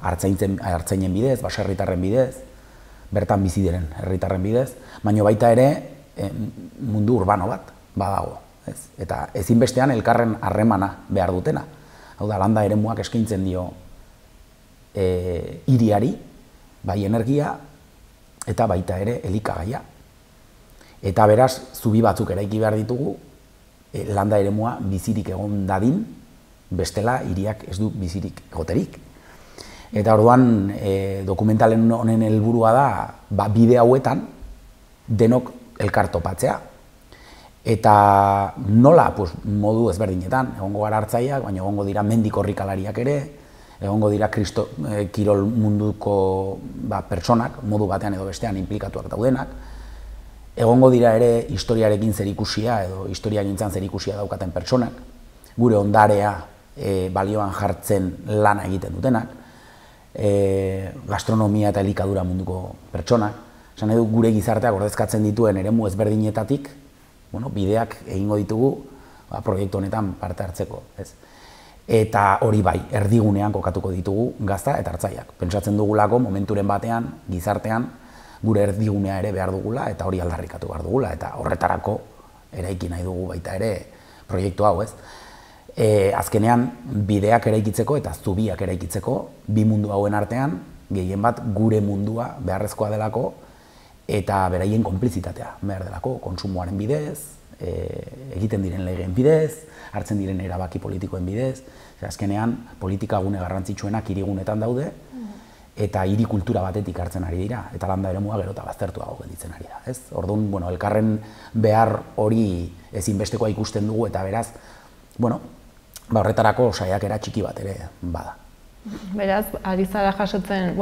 Speaker 11: artzainen bidez, baserritarren bidez, bertan bizi diren herritarren bidez, baina baita ere mundu urbano bat badago. Eta ezinbestean elkarren harremana behar dutena. Hau da, landa eremuak eskaintzen dio hiriari, bai energia, eta baita ere elikagaia. Eta beraz, zubi batzuk eraiki behar ditugu, landa eremua bizirik egon dadin, bestela hiriak ez du bizirik egoterik. Eta orduan dokumentalen honen helburua da bide hauetan denok elkar topatzea. Eta nola modu ezberdinetan, egongo gara hartzaileak, baina egongo dira mendi korrikalariak ere, egongo dira kirol munduko pertsonak, modu batean edo bestean inplikatuak daudenak, egongo dira ere historiarekin zerikusia edo historiagintzan zerikusia daukaten pertsonak, gure ondarea balioan jartzen lana egiten dutenak, gastronomia eta elikadura munduko pertsonak, esan edo gure gizarteak ordezkatzen dituen eremu ezberdinetatik, bideak egingo ditugu proiektu honetan parte hartzeko. Eta hori bai, erdigunean kokatuko ditugu gazta eta hartzaileak. Pentsatzen dugulako momenturen batean, gizartean, gure erdigunea ere behar dugula eta hori aldarrikatu behar dugula. Eta horretarako eraiki nahi dugu baita ere proiektu hau, ez? Azkenean, bideak eraikitzeko eta zubiak eraikitzeko, bi mundu hauen artean, gehien bat gure mundua beharrezkoa delako, eta beraien konplizitatea behar delako, kontsumoaren bidez, egiten diren legeen bidez, hartzen diren erabaki politikoen bidez, azkenean politika gune garrantzitsuenak hirigunetan daude, eta hiri kultura batetik hartzen ari dira, eta landa eremua gero eta baztertuago gelditzen ari da. Orduan, elkarren behar hori ezinbestekoa ikusten dugu, eta beraz, horretarako saiakera txiki bat ere bada.
Speaker 3: Beraz, ari zara jasotzen,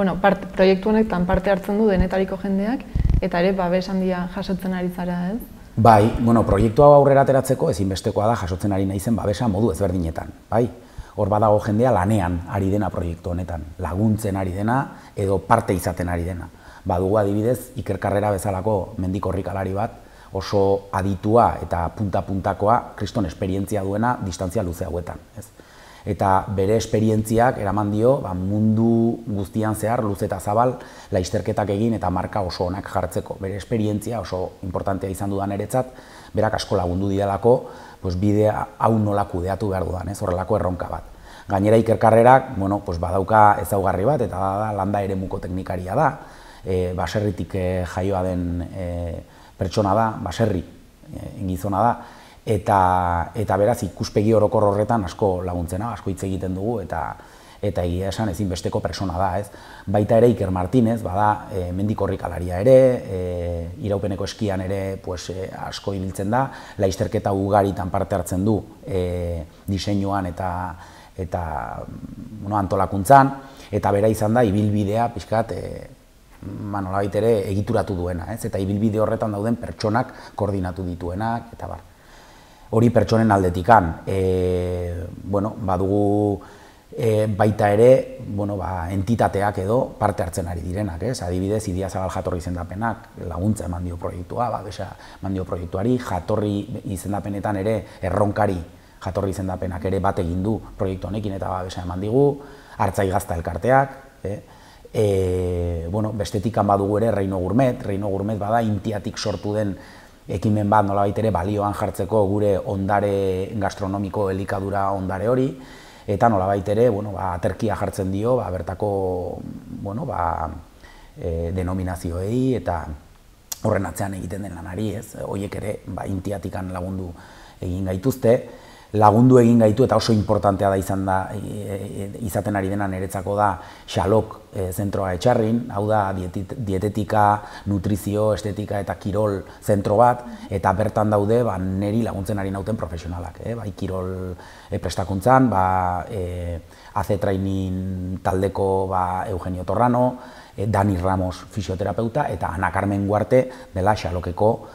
Speaker 3: proiektu honetan parte hartzen du denetariko jendeak, eta ere babes handia jasotzen ari zara, ez?
Speaker 11: Bai, proiektu hau aurrera ateratzeko ezinbestekoa da jasotzen ari naizen babesa modu ezberdinetan, bai? Hor badago jendea lanean ari dena proiektu honetan, laguntzen ari dena edo parte izaten ari dena. Badugu adibidez, Iker Karrera bezalako mendi korrikalari bat, oso aditua eta punta-puntakoa kriston esperientzia duena distantzia luze hauetan, ez? Eta bere esperientziak eraman dio mundu guztian zehar luze eta zabal lasterketak egin eta marka oso onak jartzeko. Bere esperientzia oso importantea izan dudan eretzat, berak asko lagundu didalako bidea hau nola kudeatu behar dudan, horrelako erronka bat. Gainera Iker Karrerak badauka ezaugarri bat, eta da landa eremuko teknikaria da, baserritik jaioa den pertsona da, baserri gizona da, eta beraz ikuspegi orokor horretan asko laguntzena, asko hitz egiten dugu, eta egia esan ezinbesteko persona da, ez? Baita ere Iker Martínez, bada mendi korrikalaria ere, iraupeneko eskian ere asko ibiltzen da, lasterketa ugaritan parte hartzen du diseinuan eta antolakuntzan, eta bera izan da ibilbidea pixkat nolabait ere egituratu duena, ez? Eta ibilbide horretan dauden pertsonak koordinatu dituenak, eta bar. Hori pertsonen aldetikan, badugu baita ere entitateak edo parte hartzen ari direnak, ez? Adibidez, Idiazabal jatorri izendapenak laguntza eman dio proiektua, babesa eman dio proiektuari, jatorri izendapenetan ere erronkari jatorri izendapenak ere bat egin du proiektu honekin eta babesa eman digu, Hartzai Gazta elkarteak, bestetikan badugu ere Reino Gourmet bada Intiatik sortu den ekimen bat nolabait ere balioan jartzeko gure ondare gastronomiko elikadura ondare hori, eta nolabait ere aterkia jartzen dio bertako denominazioei eta horren atzean egiten den lanari, ez? Horiek ere Intiatikan lagundu egin gaituzte, lagundu egin gaitu eta oso importantea da izaten ari dena niretzako da Xalok zentroa Etxarrin, hau da dietetika, nutrizio, estetika eta kirol zentro bat, eta bertan daude neri laguntzen ari nauten profesionalak, bai kirol prestakuntzan, AC Training taldeko Eugenio Torrano, Dani Ramos fisioterapeuta eta Ana Carmen Guarte dela Xalokeko,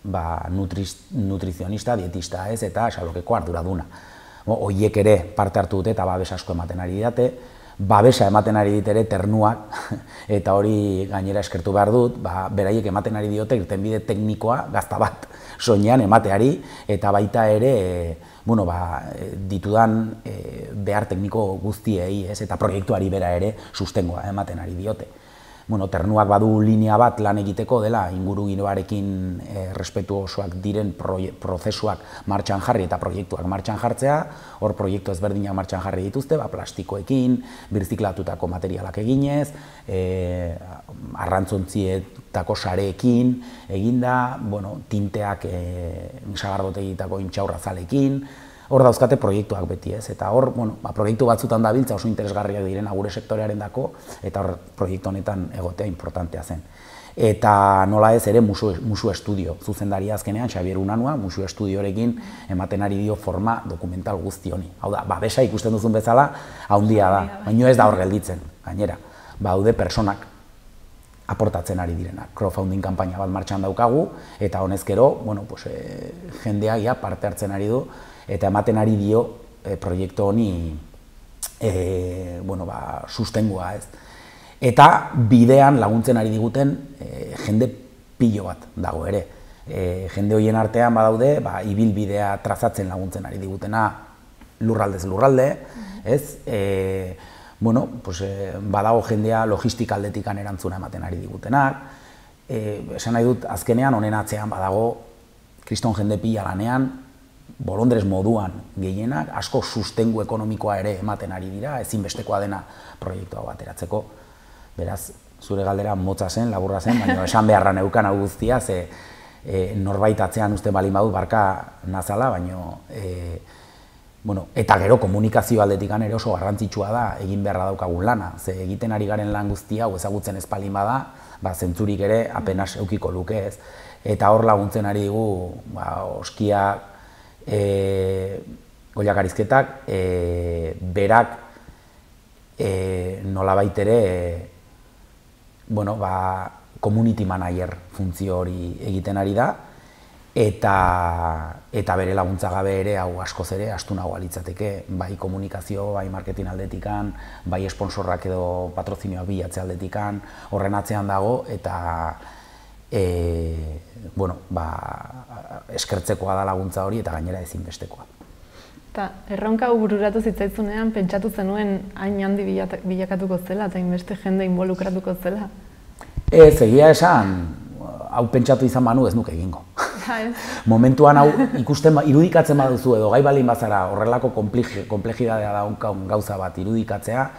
Speaker 11: nutrizionista, dietista ez, eta Xalokeko arduraduna. Horiek ere parte hartu dute eta babes asko ematen ari didate, babesa ematen ari dit ere ternuak, eta hori gainera eskertu behar dut, beraiek ematen ari diote irtenbide teknikoa gazta bat soinean emateari, eta baita ere ditudan behar tekniko guztiei, eta proiektuari bera ere sustengoa ematen ari diote. Ternuak badu linea bat lan egiteko dela ingurugiroarekin respetu osoak diren prozesuak martxan jarri eta proiektuak martxan jartzea, hor proiektu ezberdinak martxan jarri dituzte, plastikoekin, birziklatutako materialak eginez, arrantzontziekin tako sareekin, eginda, bueno, tinteak sagardotegitako intxaurrazalekin, hor dauzkate proiektuak beti ez, eta hor, bueno, proiektu batzutan dabiltza oso interesgarriak direna gure sektorearen dako, eta hor proiektu honetan egotea importantea zen. Eta nola ez ere Musu Estudio, zuzendaria azkenean, Xabier Unanua, Musu Estudiorekin ematen ari dio forma dokumental guzti honi. Hau da, babesa ikusten duzun bezala, haundia da, baina ez da hor gelditzen, gainera. Haude personak aportatzen ari direnak. Crowdfunding kanpaina bat martxan daukagu, eta honezkero, bueno, jendeagia parte hartzen ari du, eta ematen ari dio proiektu honi sustengua ez. Eta bidean laguntzen ari diguten jende pilo bat dago ere. Jende horien artean badaude, ibilbidea trazatzen laguntzen ari digutena lurraldez lurralde, ez? Badago jendea logistika aldetikan erantzuna ematen ari digutenak. Esan nahi dut, azkenean honen atzean badago kriston jende pila lanean, bolondrez moduan gehienak, asko sustengu ekonomikoa ere ematen ari dira, ezinbestekoa dena proiektua bateratzeko. Beraz, zure galdera motza zen, laburra zen, baina esan beharra neukan hau guztia, ze norbait atzean uste balin badu barka nazala, baina eta gero komunikazio aldetikan ere oso garrantzitsua da egin beharra daukagun lana, ze egiten ari garen lan guztia, hau ezagutzen ez balin bada, zentzurik ere apenas eukiko luke ez. Eta hor laguntzen ari digu, oskiak, goiakarizketak, berak nolabait ere community manager funtzio hori egiten ari da, eta bere laguntza gabe ere hau askoz ere astunagoa litzateke, bai komunikazio, bai marketing aldetikan, bai esponsorrak edo patrozinioak bilatze aldetikan, horren atzean dago, eta eskertzekoa da laguntza hori eta gainera ezinbestekoa.
Speaker 3: Eta erronka bururatu zitzaitzunean pentsatu zenuen hain handi bilakatuko zela eta hainbeste jende involukratuko zela?
Speaker 11: Ez, egia esan, hau pentsatu izan banu ez nuke egingo. Momentuan hau ikusten irudikatzen baduzu edo gai balin bazara horrelako konplexidadea daukaun gauza bat irudikatzea,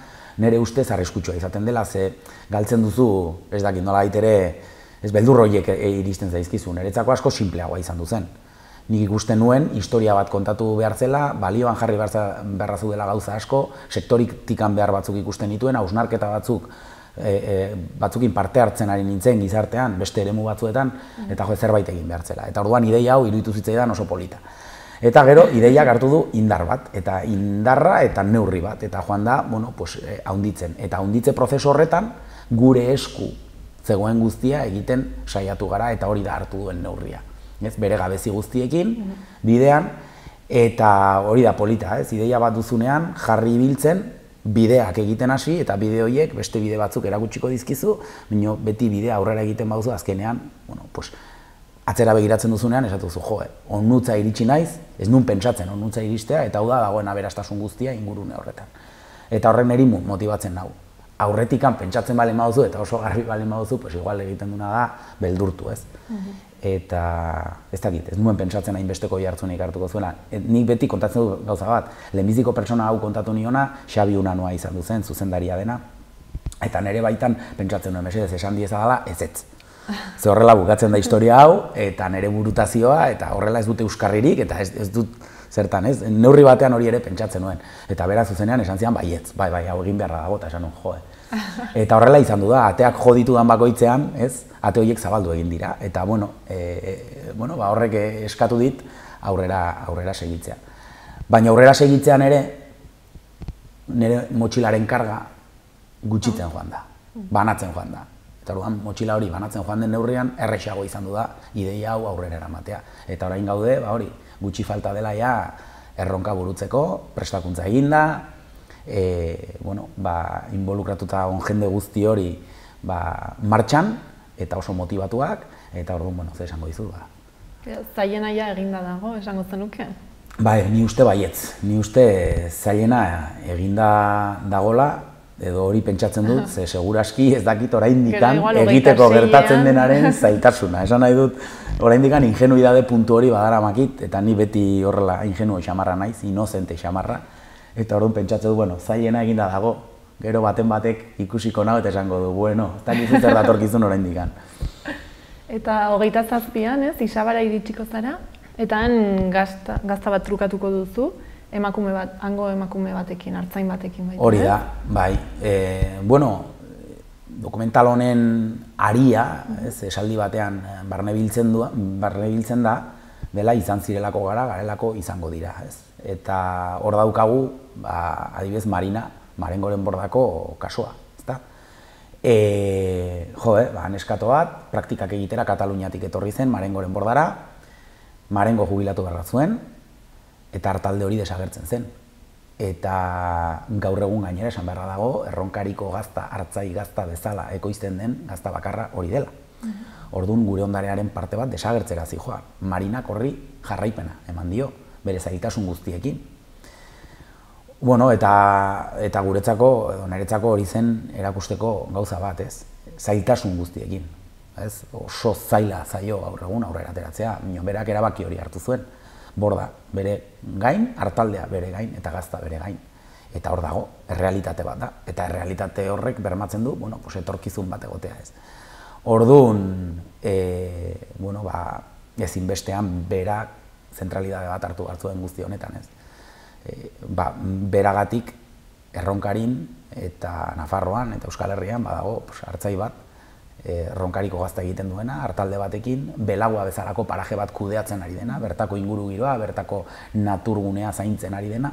Speaker 11: nire ustez arriskutsua izaten dela, ze galtzen duzu, ez dakit nola ere, ez beldur horiek iristen zaizkizu, niretzako asko sinpleagoa izan duzen. Nik ikusten nuen, historia bat kontatu behar zela, balioan jarri beharra zudela gauza asko, sektoritikan behar batzuk ikusten dituen, hausnarketa batzukin parte hartzen ari nintzen gizartean, beste eremu batzuetan, eta zerbait egin behar zela. Eta orduan ideia hau iruditu zitzaidan oso polita. Eta gero, ideiak hartu du indar bat, eta indarra eta neurri bat, eta joan da, haunditzen. Eta haunditze prozesu horretan, gure esku zegoen guztia egiten saiatu gara, eta hori da hartu duen neurria. Bere gabezi guztiekin, bidean, eta hori da polita, ideia bat duzunean jarri biltzen, bideak egiten hasi, eta bide horiek beste bide batzuk erakutsiko dizkizu, baina beti bidea aurrera egiten baduzu, azkenean, atzera begiratzen duzunean, esatu duzu, onnutza iritsi naiz, ez nun pentsatzen onnutza iristea, eta hau da dagoen aberastasun guztia ingurune horretan. Eta horren eri motibatzen nau. Aurretikan pentsatzen balen baduzu, eta oso garbi balen baduzu, igual egiten duna da, beldurtu, ez? Eta ez dakit, ez nuen pentsatzen hainbesteko jartzunik hartuko zuela. Nik beti kontatzen du gauza bat, lehenbiziko pertsona hau kontatu niona, Xabi Unanua izan duzen, zuzendaria dena, eta nire baitan pentsatzen nuen, mesedez esan diezadala, ez. Ze horrela bukatzen da historia hau, eta nire burutazioa, eta horrela ez dute euskarririk, eta ez dut zertan, ez? Neurri batean hori ere pentsatzen nuen. Eta bera zuzenean esan zian, baietz, bai, hau egin beharra dago, eta esan nuen, joe. Eta horrela izan du da, ateak jo ditudan bakoitzean, ate horiek zabaldu egin dira, eta horrek eskatu dit aurrera segitzea. Baina aurrera segitzean ere, nire motxilaren karga gutxitzen joan da, banatzen joan da. Eta orduan motxila hori banatzen joan den neurrian, errexago izan du da, ideia hau aurrera eramatea. Eta orain gaude, gutxi falta dela ja erronka burutzeko, prestakuntza eginda, involukratuta on jende guzti hori martxan, eta oso motibatuak, eta orduan, ze esango dizut,
Speaker 3: Zailena ja eginda dago, esango zenuke?
Speaker 11: Ni uste baietz, ni uste zailena eginda dagola, edo hori pentsatzen dut, ze seguraski ez dakit oraindikan egiteko gertatzen denaren zailtasuna. Esan nahi dut, oraindikan ingenuidade puntu hori badaramakit, eta ni beti horrela ingenuo xamarra naiz, inozente xamarra, eta orduan pentsatzen du, zailena eginda dago, gero baten batek ikusiko nago eta esango du, ez dakit zer datorkizun oraindikan.
Speaker 3: Eta 27an, ez, Isabara iritsiko zara, eta han gazta bat trukatuko duzu, emakume bat, hango emakume batekin, artzain batekin baita.
Speaker 11: Hori da, bai. Bueno, dokumental honen aria, esaldi batean barne biltzen da, dela izan zirelako gara, garelako izango dira, ez. Eta hor daukagu, adibidez, Marina, Marengoren Bordako kasua, ezta? Neskato bat, praktikak egitera Kataluniatik etorri zen Marengoren Bordara, Marengo jubilatu behar zuen, eta hartalde hori desagertzen zen. Eta gaur egun gainera esan beharra dago, erronkariko gazta, hartzai gazta bezala ekoizten den gazta bakarra hori dela. Orduan gure ondarearen parte bat desagertzera zijoa. Marinak horri jarraipena eman dio, bere zailtasun guztiekin. Bueno, eta guretzako, edo niretzako hori zen erakusteko gauza bat, ez? Zailtasun guztiekin. Oso zaila zaio gaur egun aurrera ateratzea, berak erabaki hori hartu zuen. Borda bere gain, hartaldea bere gain eta gazta bere gain. Eta hor dago, errealitate bat da. Eta errealitate horrek bermatzen du, etorkizun bat egotea ez. Orduan, ezinbestean berak zentralidade bat hartu hartzuen guzti honetan ez. Beragatik Erronkarin eta Nafarroan eta Euskal Herrian badago hartzai bat, Erronkariko gazta egiten duena, hartalde batekin, Belagua bezalako paraje bat kudeatzen ari dena, bertako inguru giroa, bertako naturgunea zaintzen ari dena,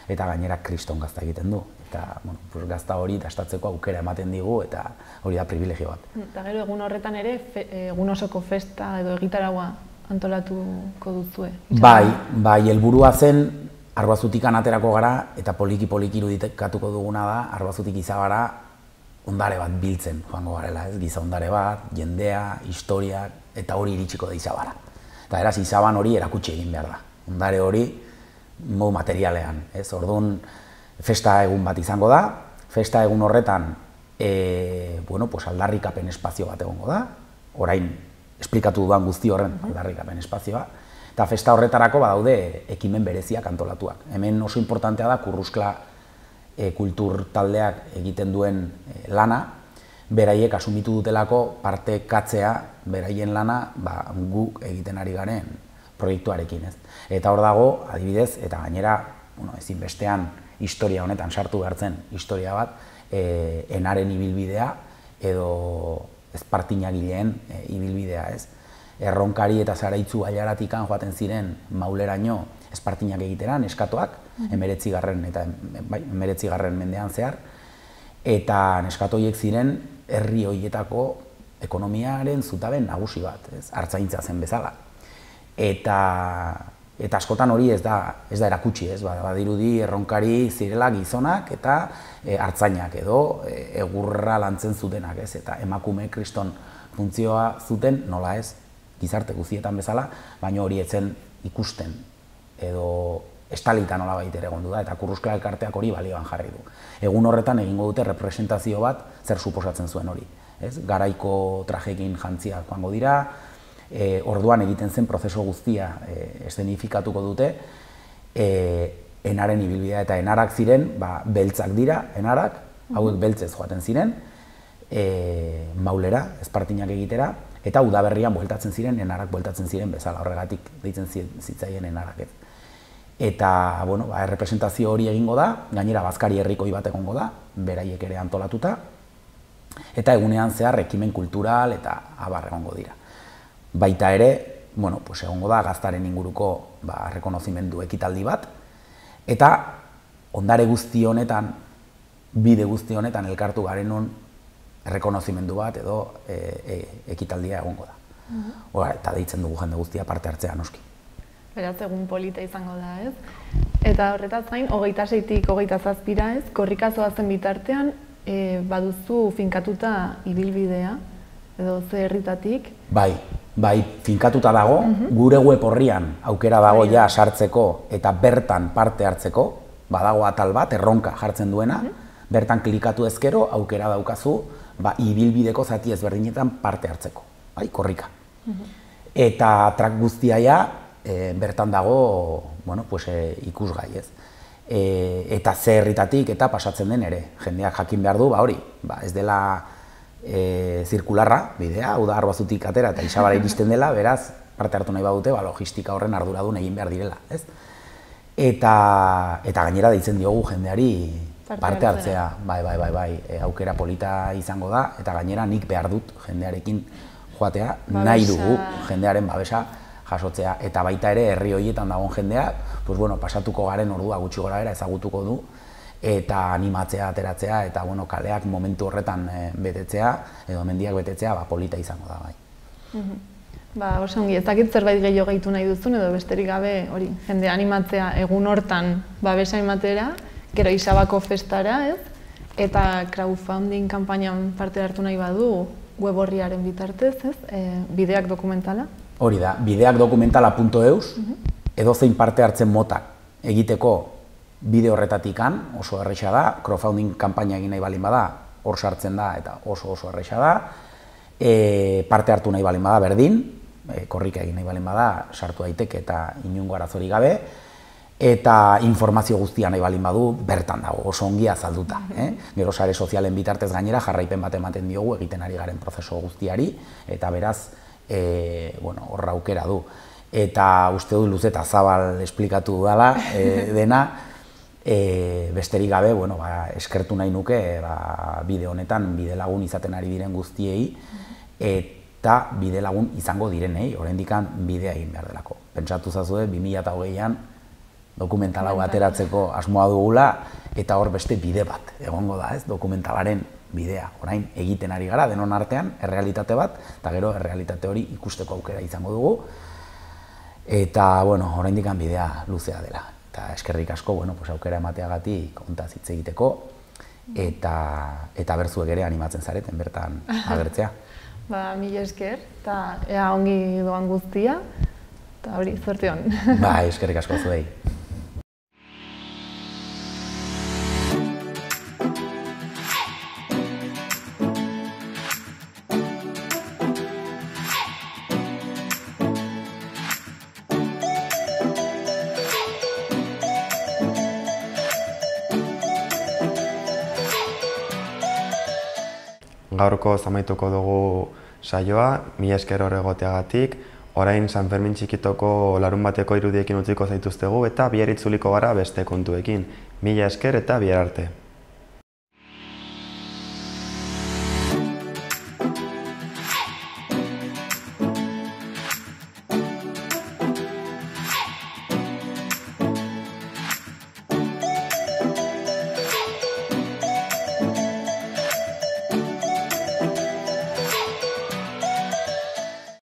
Speaker 11: eta gainera kriston gazta egiten du. Eta gazta hori dastatzeko aukera ematen digu, eta hori da privilegio bat.
Speaker 3: Eta gero egun horretan ere, egun osoko festa edo egitaragua antolatuko duzue?
Speaker 11: Bai, helburua zen, Arbauzutikan aterako gara, eta poliki-poliki irudikatuko duguna da, Arbazutik Izabara ondare bat biltzen joango garela, ez? Giza ondare bat, jendea, historiak, eta hori iritsiko da Izabara. Eta eraz, Izaban hori erakutsi egin behar da. Ondare hori modu materialean, ez? Orduan, festa egun bat izango da, festa egun horretan aldarrikapen espazio bat egongo da, orain esplikatu dudan guzti horren aldarrikapen espazioa, eta festa horretarako badaude ekimen bereziak antolatuak. Hemen oso importantea da Kurruskla kultur taldeak egiten duen lana, beraiek asumitu dutelako partekatzea beraien lana guk egiten ari garen proiektuarekin, ez. Eta hor dago, adibidez, eta gainera ezinbestean historia honetan sartu behartzen historia bat, Enaren ibilbidea edo Espartinagileen ibilbidea, ez. Erronkari eta Zaraitzu Ailaratikan joaten ziren Mauleraino Espartinak egitera, neskatoak, 19. mendean zehar, eta neskato horiek ziren herri horietako ekonomiaren zutaben nagusi bat, hartzaintza zen bezala. Eta askotan hori ez da erakutsi, badirudi erronkari zirela gizonak eta hartzainak edo egurra lantzen zutenak, eta emakume kriston funtzioa zuten, nola ez, gizarte guztietan bezala, baina hori etzen ikusten edo estalita nola baitere egondu da, eta Kurruskla elkarteak hori balioan jarri du. Egun horretan egingo dute representazio bat zer suposatzen zuen hori. Garaiko trajekin jantzia joango dira, orduan egiten zen prozeso guztia eszenifikatuko dute, Enaren ibilbidea eta Enarak ziren, beltzak dira, Enarak, hauek beltzez joaten ziren, Maulera, Espartinak egitera, eta udaberrian bueltatzen ziren, Enarak bueltatzen ziren bezala, horregatik deitzen zitzaien Enarak. Eta, errepresentazio hori egingo da, gainera bazkari herrikoi bat egongo da, beraiek ere antolatuta, eta egunean zehar ekimen kultural eta abar egongo dira. Baita ere, egongo da gaztaren inguruko rekonozimendu ekitaldi bat, eta ondare guzti honetan, bide guzti honetan elkartu garenon rekonozimendu bat edo ekitaldia egongo da. Eta deitzen dugu jende guztia parte hartzea noski.
Speaker 3: Beraz, egun polita izango da, ez? Eta horretaz gain, 26-tik 27-ra, ez? Korrikazoa zen bitartean, baduzu finkatuta ibilbidea, edo ze herritatik?
Speaker 11: Bai, finkatuta dago, gure web horrian aukera dago ja sartzeko eta bertan parte hartzeko, badago atal bat, erronka jartzen duena, bertan klikatu ezkero aukera daukazu, ibilbideko zati ezberdinetan parte hartzeko, korrika. Eta track guztia ja, bertan dago, ikusgai, ez. Eta ze herritatik eta pasatzen den ere, jendeak jakin behar du, hori, ez dela zirkularra, bidea, hau da Arbazutik atera eta Isabara iristen dela, beraz, parte hartu nahi badute, logistika horren arduradun egin behar direla, ez? Eta gainera deitzen diogu jendeari parte hartzea, bai, aukera polita izango da, eta gainera nik behar dut jendearekin joatea, nahi dugu jendearen babesa jasotzea, eta baita ere herri horietan dagoen jendea, pasatuko garen ordua gutxi gorabehera ezagutuko du, eta animatzea, ateratzea, eta kaleak momentu horretan betetzea, edo mendiak betetzea, polita izango da, bai.
Speaker 3: Oso ongi, ez dakit zerbait gehiago gehitu nahi duzun, edo besterik gabe hori, jende animatzea egun hortan babesa ematera, gero Isabako festara, ez? Eta crowdfunding kanpainan parte hartu nahi badu, web horriaren bitartez, ez? Bideak dokumentala?
Speaker 11: Hori da, bideakdokumentala.eus, edozein parte hartzen motak egiteko bide horretatikan, oso erresa da, crowdfunding kanpaina egin nahi balin bada, hor sartzen da eta oso erresa da, parte hartu nahi balin bada berdin, korrika egin nahi balin bada, sartu daiteke eta inongo arazorik gabe, eta informazio guztia nahi balin badu bertan dago, oso ongi azalduta. Gero sare sozialen bitartez gainera jarraipen bat ematen diogu egiten ari garen prozesu guztiari, eta beraz, horra aukera du. Eta uste dut luze eta zabal esplikatu dela dena, besterik gabe, eskertu nahi nuke bide honetan bide lagun izaten ari diren guztiei, eta bide lagun izango direnei, oraindikan bidea egin behar delako. Pentsatu zazue, 2020an dokumental hau ateratzeko asmoa dugula, eta hor beste bide bat egongo da, ez, dokumentalaren bidea. Orain egiten ari gara, denon artean, errealitate bat, eta gero errealitate hori ikusteko aukera izango dugu, eta, oraindikan bidea luzea dela. Eta eskerrik asko, aukera emateagatik kontaz hitz egiteko, eta berzuek ere animatzen zareten bertan agertzea.
Speaker 3: Mila esker, eta ea ongi doan guztia, eta hori, zuerte hon.
Speaker 11: Eskerrik asko zuei.
Speaker 2: Gaurko zamaituko dugu saioa, mila esker hor egoteagatik, orain San Fermin txikitoko larunbateko irudiekin utziko zaituztegu eta bihar itzuliko gara beste kontuekin. Mila esker eta bihar arte.